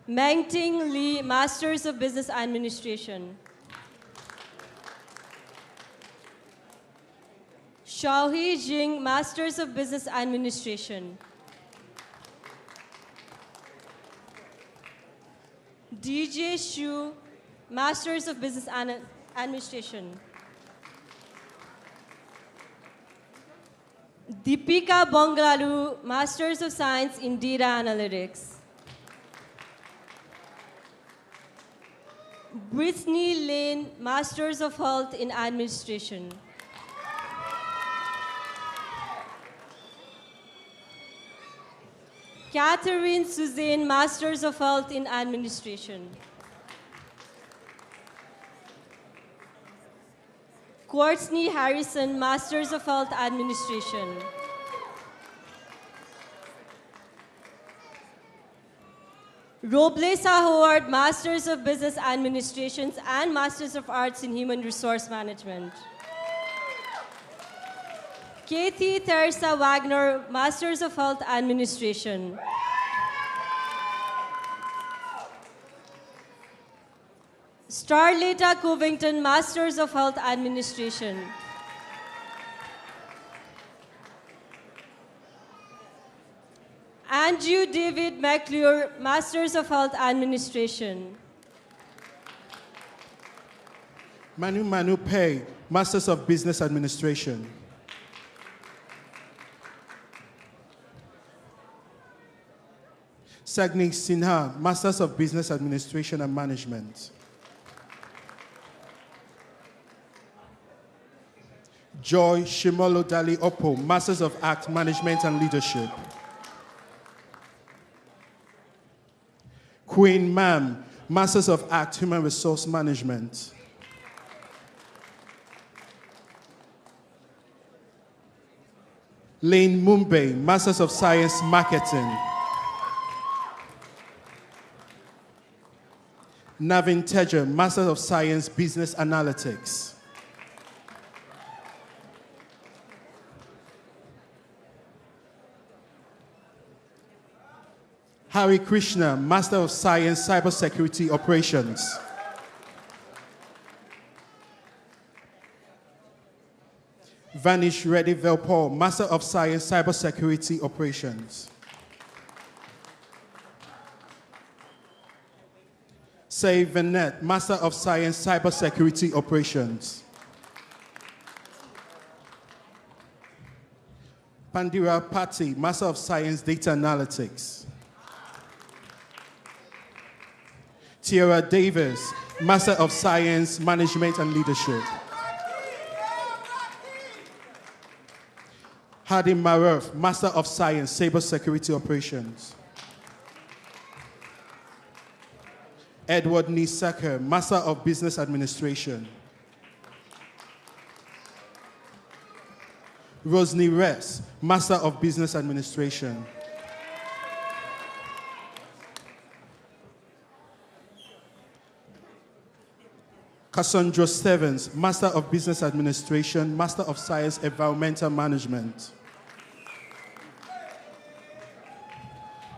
Mengting Lee, Masters of Business Administration. Xiaohui Jing, Masters of Business Administration. DJ Xu, Masters of Business Administration. Deepika Bonglalu, Masters of Science in Data Analytics. Brittany Lane, Masters of Health in Administration. Catherine Suzanne, Masters of Health in Administration. Courtney Harrison, Masters of Health Administration. Roblesa Howard, Masters of Business Administration and Masters of Arts in Human Resource Management. Kathy Teresa Wagner, Masters of Health Administration. Starleta Covington, Masters of Health Administration. Andrew David McClure, Masters of Health Administration. Manu Pei, Masters of Business Administration. Sagni Sinha, Masters of Business Administration and Management. Joy Shimolo Dali Oppo, Masters of Act Management and Leadership. Queen Mam, Masters of Act Human Resource Management. Lane Mumbai, Masters of Science Marketing. Navin Teja, Master of Science Business Analytics. Hari Krishna, Master of Science Cybersecurity Operations. Vanish Reddy Velpor, Master of Science Cybersecurity Operations. Say Venet, Master of Science Cybersecurity Operations. Pandira Patti, Master of Science Data Analytics. Tiara Davis, Master of Science Management and Leadership. Hadi Maruf, Master of Science Cybersecurity Operations. Edward Nisaka, Master of Business Administration. Rosny Ress, Master of Business Administration. Cassandra Stevens, Master of Business Administration, Master of Science Environmental Management.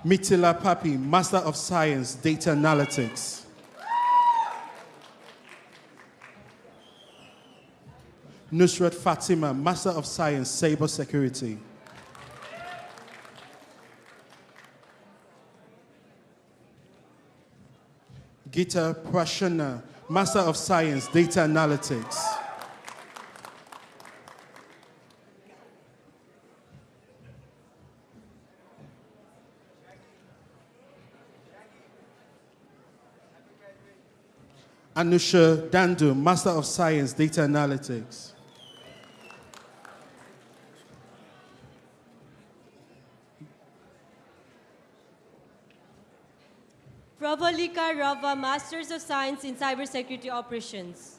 Mitila Papi, Master of Science Data Analytics. Nusrat Fatima, Master of Science Cybersecurity. Gita Prashana, Master of Science Data Analytics. Anusha Dandu, Master of Science Data Analytics. Pravalika Rava, Masters of Science in Cybersecurity Operations.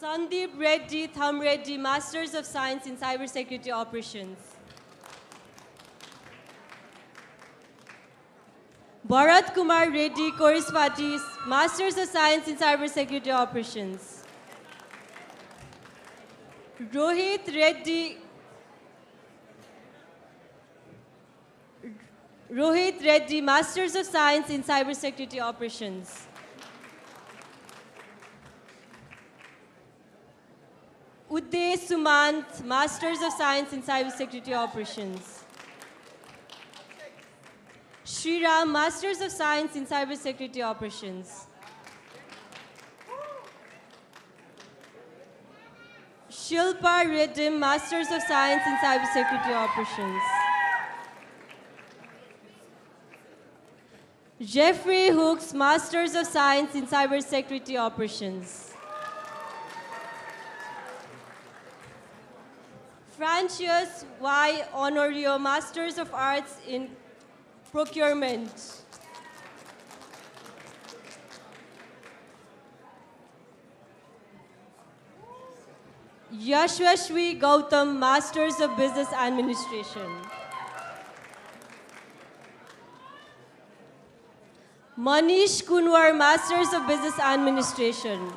Sandeep Reddy Tham Reddy, Masters of Science in Cybersecurity Operations. Bharat Kumar Reddy Korispatis, Masters of Science in Cybersecurity Operations. Rohit Reddy Rohit Reddy, Masters of Science in Cybersecurity Operations. Uday Sumant, Masters of Science in Cybersecurity Operations. Shriram, Masters of Science in Cybersecurity Operations. Shilpa Reddim, Masters of Science in Cybersecurity Operations. Jeffrey Hooks, Masters of Science in Cybersecurity Operations. Francis Y. Honorio, Masters of Arts in Procurement. Yashwashvi Gautam, Masters of Business Administration. Manish Kunwar, Masters of Business Administration.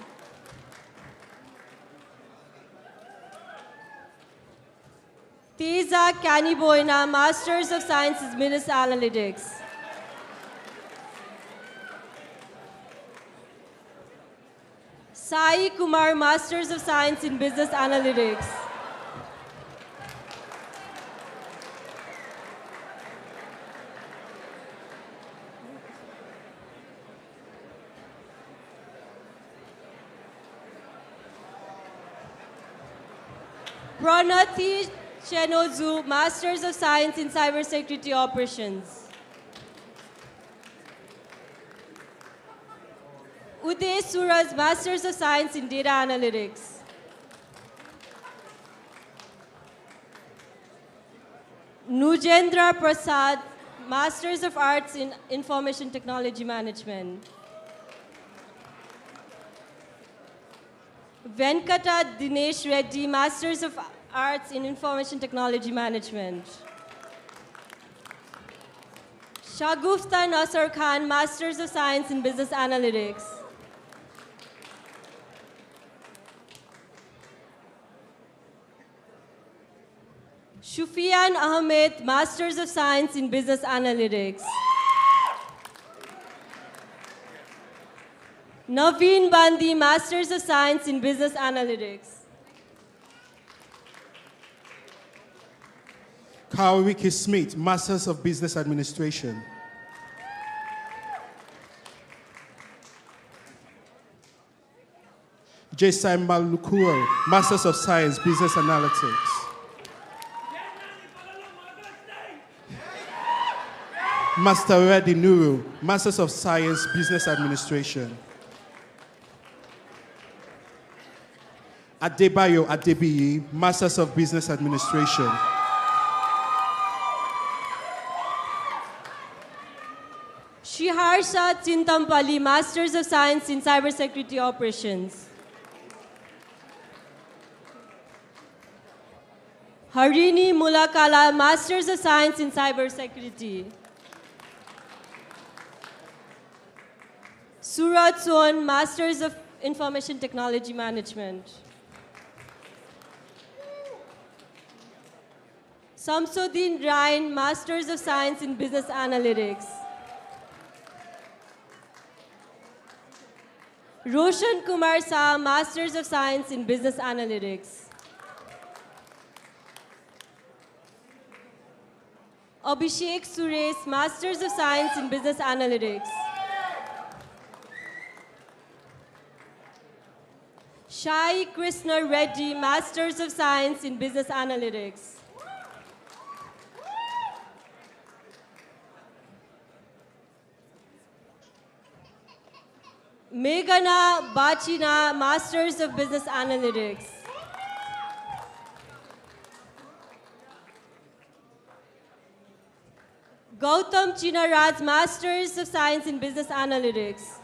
Teza Kaniboina, Masters of Science in Business Analytics. Sai Kumar, Masters of Science in Business Analytics. Pranati Chenozu, Masters of Science in Cybersecurity Operations. Uday Suraj, Masters of Science in Data Analytics. Nujendra Prasad, Masters of Arts in Information Technology Management. Venkata Dinesh Reddy, Masters of Arts in Information Technology Management. Shagufta Nasser Khan, Masters of Science in Business Analytics. Shufian Ahmed, Masters of Science in Business Analytics. Naveen Bandi, Masters of Science in Business Analytics. Kawiki Smith, Masters of Business Administration. Jesai Malukur, Masters of Science, Business Analytics. Master Reddy Nuru, Masters of Science, Business Administration. Adebayo Adebiyi, Masters of Business Administration. Shiharsha Chintampalli, Masters of Science in Cybersecurity Operations. Harini Mulakala, Masters of Science in Cybersecurity. Surat Son, Masters of Information Technology Management. Samsudin Ryan, Masters of Science in Business Analytics. Roshan Kumar Shah, Masters of Science in Business Analytics. Abhishek Suresh, Masters of Science in Business Analytics. Shai Krishna Reddy, Masters of Science in Business Analytics. Meghana Bachina, Masters of Business Analytics. Gautam Chinaraj, Masters of Science in Business Analytics.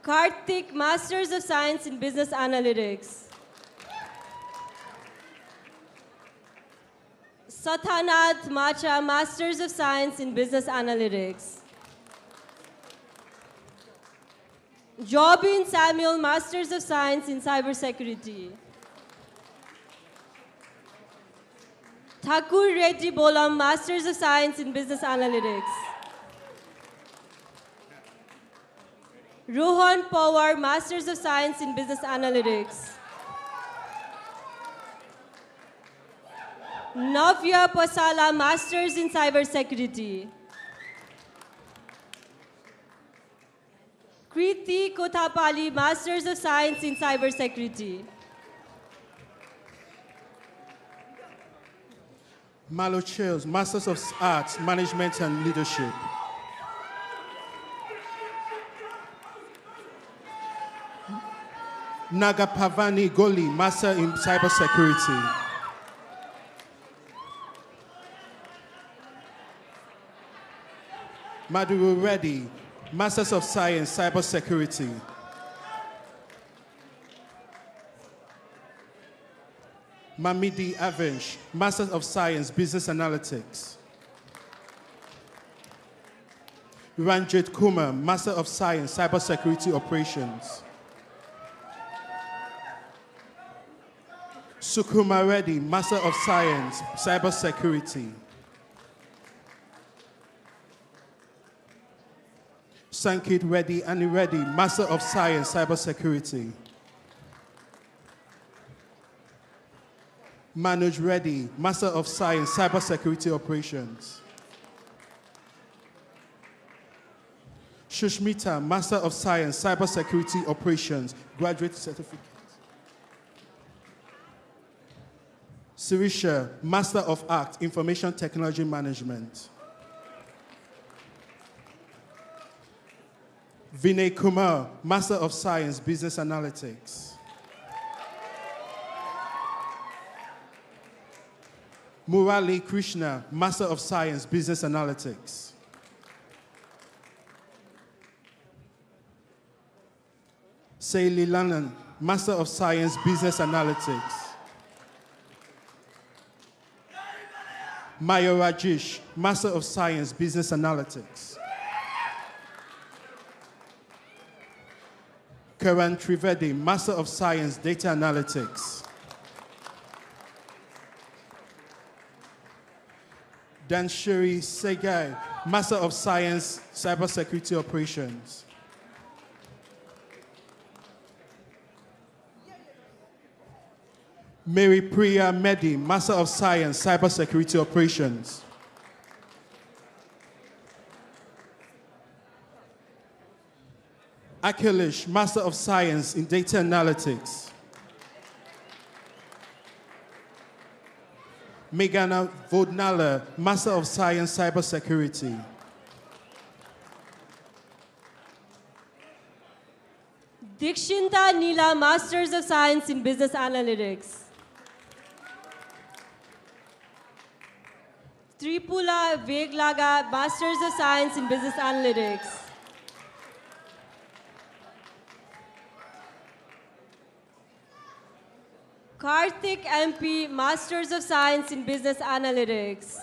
Karthik, Masters of Science in Business Analytics. Sathanath Macha, Masters of Science in Business Analytics. Jobin Samuel, Masters of Science in Cybersecurity. Thakur Reddy Bolam, Masters of Science in Business Analytics. Rohan Pawar, Masters of Science in Business Analytics. Navya Pasala, Masters in Cybersecurity. Kriti Kothapali, Masters of Science in Cybersecurity. Malo Chills, Masters of Arts, Management and Leadership. Nagapavani Goli, Master in Cybersecurity. Madhuru Reddy, Masters of Science, Cybersecurity. Mamidi Avensh, Masters of Science, Business Analytics. Ranjit Kumar, Master of Science, Cybersecurity Operations. Sukumar Reddy, Master of Science, Cybersecurity. Sankit Reddy Ani Reddy, Master of Science, Cybersecurity. Manoj Reddy, Master of Science, Cybersecurity Operations. Shushmita, Master of Science, Cybersecurity Operations, Graduate Certificate. Sirisha, Master of Art, Information Technology Management. Vinay Kumar, Master of Science, Business Analytics. Murali Krishna, Master of Science, Business Analytics. Saili Lanan, Master of Science, Business Analytics. Maya Rajesh, Master of Science, Business Analytics. Karan Trivedi, Master of Science, Data Analytics. Danshiri Segai, Master of Science, Cybersecurity Operations. Mary Priya Mehdi, Master of Science, Cybersecurity Operations. Akilish, Master of Science in Data Analytics. Meghana Vodnala, Master of Science, Cybersecurity. Dikshinta Neela, Masters of Science in Business Analytics. Tripula Veglaga, Masters of Science in Business Analytics. Karthik MP, Masters of Science in Business Analytics.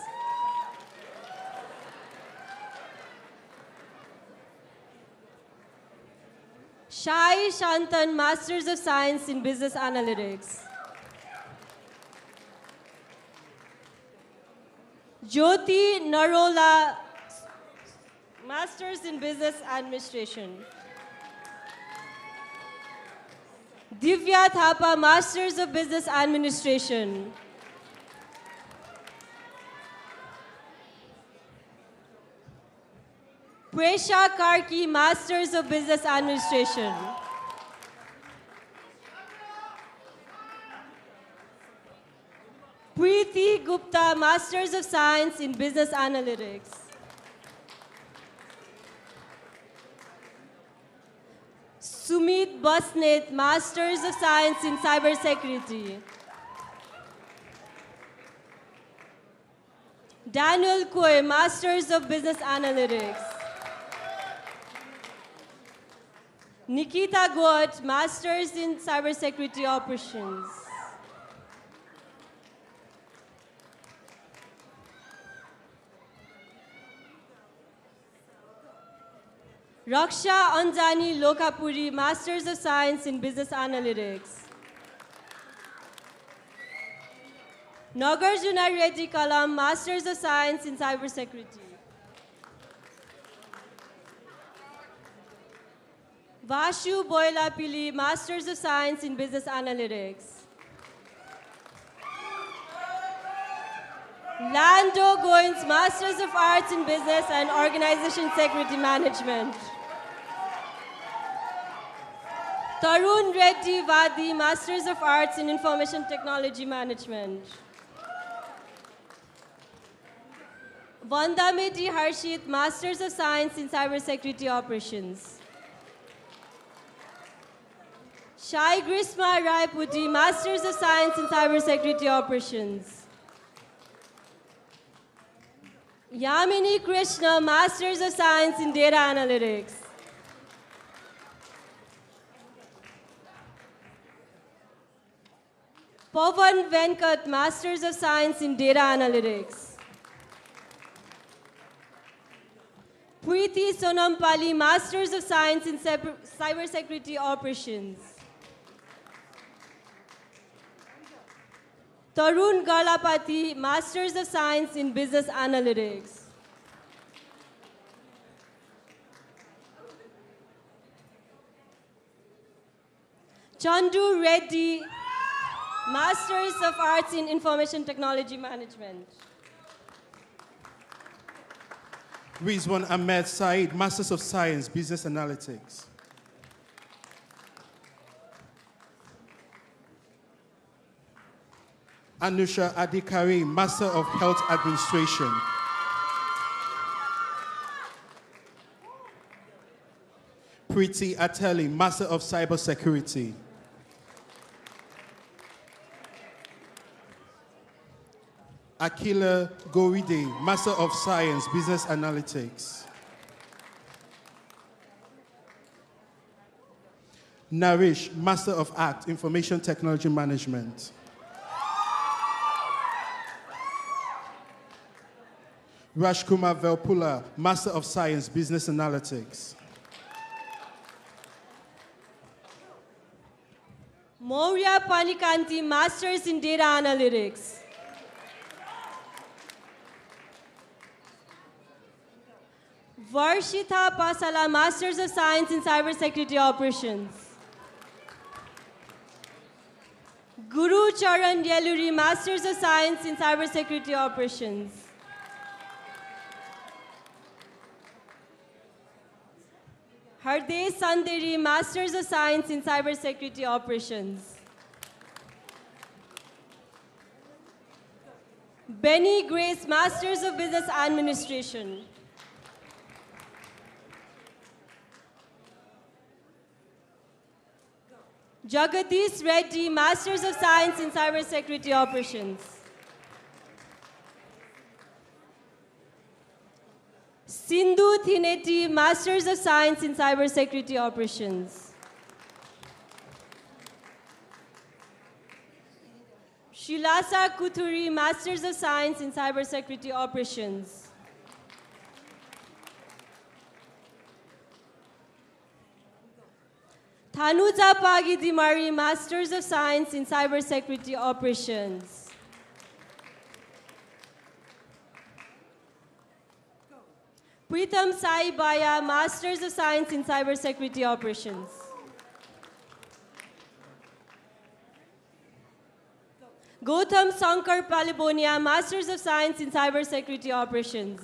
Shai Shantan, Masters of Science in Business Analytics. Jyoti Narola, Masters in Business Administration. Divya Thapa, Masters of Business Administration. Presha Karki, Masters of Business Administration. Preeti Gupta, Masters of Science in Business Analytics. Sumit Basnet, Masters of Science in Cybersecurity. Daniel Koi, Masters of Business Analytics. Nikita Gott, Masters in Cybersecurity Operations. Raksha Anjani Lokapuri, Masters of Science in Business Analytics. Nagarjuna Reddy Kalam, Masters of Science in Cybersecurity. Vashu Boylapili, Masters of Science in Business Analytics. Lando Goins, Masters of Arts in Business and Organization Security Management. Tarun Reddy Vadi, Masters of Arts in Information Technology Management. Vandameti Harshit, Masters of Science in Cybersecurity Operations. Shai Grisma Raiputi, Masters of Science in Cybersecurity Operations. Yamini Krishna, Masters of Science in Data Analytics. Pavan Venkat, Masters of Science in Data Analytics. Preeti Sonampali, Masters of Science in Cybersecurity Operations. Tarun Galapati, Masters of Science in Business Analytics. Chandu Reddy, Masters of Arts in Information Technology Management. Rizwan Ahmed Said, Masters of Science, Business Analytics. Anusha Adikari, Master of Health Administration. Preeti Ateli, Master of Cybersecurity. Akila Goride, Master of Science, Business Analytics. Narish, Master of Act, Information Technology Management. Rajkumar Velpula, Master of Science, Business Analytics. Moria Panikanti, Masters in Data Analytics. Varshita Pasala, Masters of Science in Cybersecurity Operations. Guru Charan Yeluri, Masters of Science in Cybersecurity Operations. Hardesh Sanderi, Masters of Science in Cybersecurity Operations. Benny Grace, Masters of Business Administration. Jagadish Reddy, Masters of Science in Cybersecurity Operations. Sindhu Thineti, Masters of Science in Cybersecurity Operations. Shilasa Kuthuri, Masters of Science in Cybersecurity Operations. Thanuja Pagi Dimari, Masters of Science in Cybersecurity Operations. Pritam Sai Baya, Masters of Science in Cybersecurity Operations. Gautam Sankar Palibonia, Masters of Science in Cybersecurity Operations.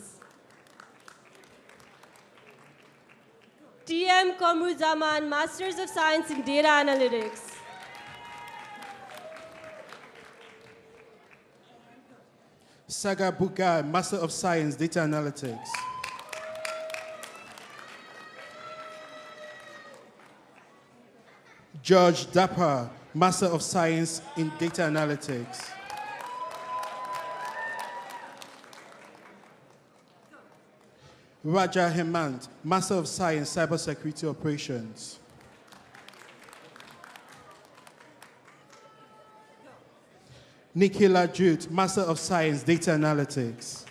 TM Kamruzaman, Masters of Science in Data Analytics. Sagar Bugai, Master of Science, Data Analytics. George Dapper, Master of Science in Data Analytics. Raja Hemant, Master of Science, Cybersecurity Operations. Nikhila Jute, Master of Science, Data Analytics.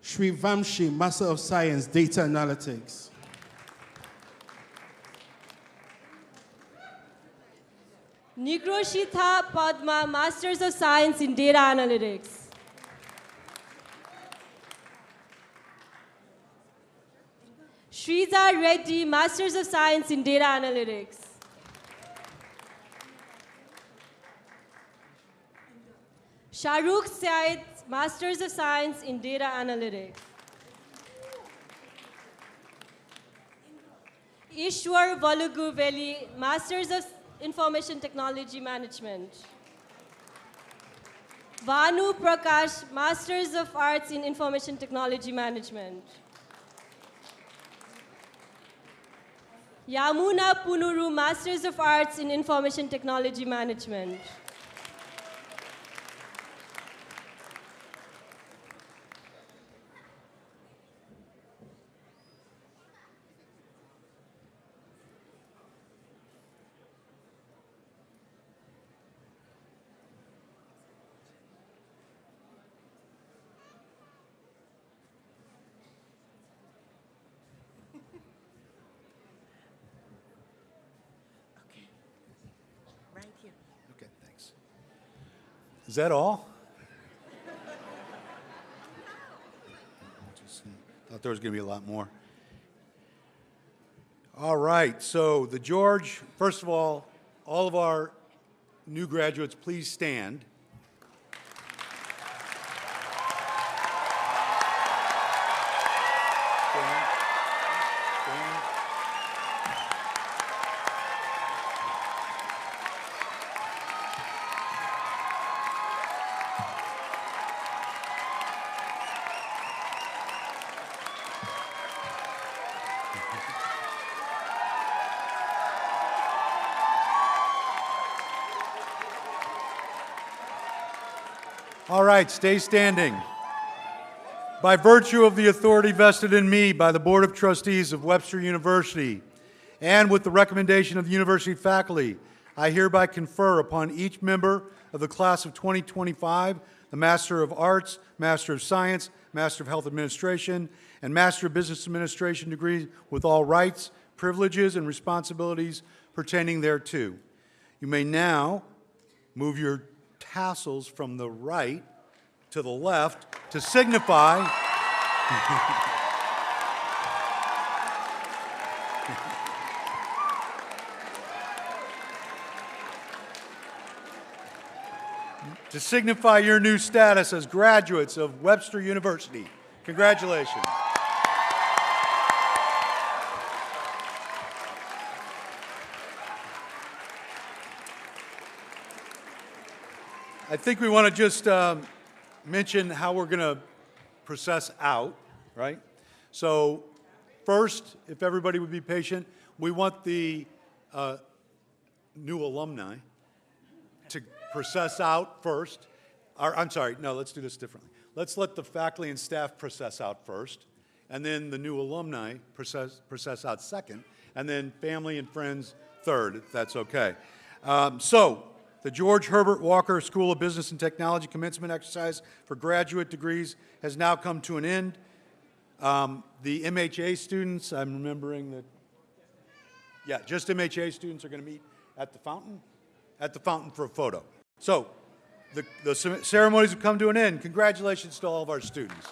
Sri Vamshi, Master of Science, Data Analytics. Nikroshitha Padma, Masters of Science in Data Analytics. Sriza Reddy, Masters of Science in Data Analytics. Shahrukh Syed, Masters of Science in Data Analytics. Ishwar Valuguveli, Masters of Information Technology Management. Vanu Prakash, Masters of Arts in Information Technology Management. Yamuna Punuru, Masters of Arts in Information Technology Management. Okay, thanks. Is that all? Thought there was going to be a lot more. All right, so the George, first of all of our new graduates, please stand. All right, stay standing. By virtue of the authority vested in me by the Board of Trustees of Webster University, and with the recommendation of the university faculty, I hereby confer upon each member of the class of 2025 the Master of Arts, Master of Science, Master of Health Administration, and Master of Business Administration degrees with all rights, privileges, and responsibilities pertaining thereto. You may now move your tassels from the right to the left to signify your new status as graduates of Webster University. Congratulations. I think we want to just mention how we're going to process out, right? So first, if everybody would be patient, we want the new alumni to process out first. I'm sorry, no, let's do this differently. Let's let the faculty and staff process out first, and then the new alumni process out second, and then family and friends third, if that's okay. The George Herbert Walker School of Business and Technology commencement exercise for graduate degrees has now come to an end. The MHA students, I'm remembering that, yeah, just MHA students are going to meet at the fountain for a photo. So the ceremonies have come to an end. Congratulations to all of our students.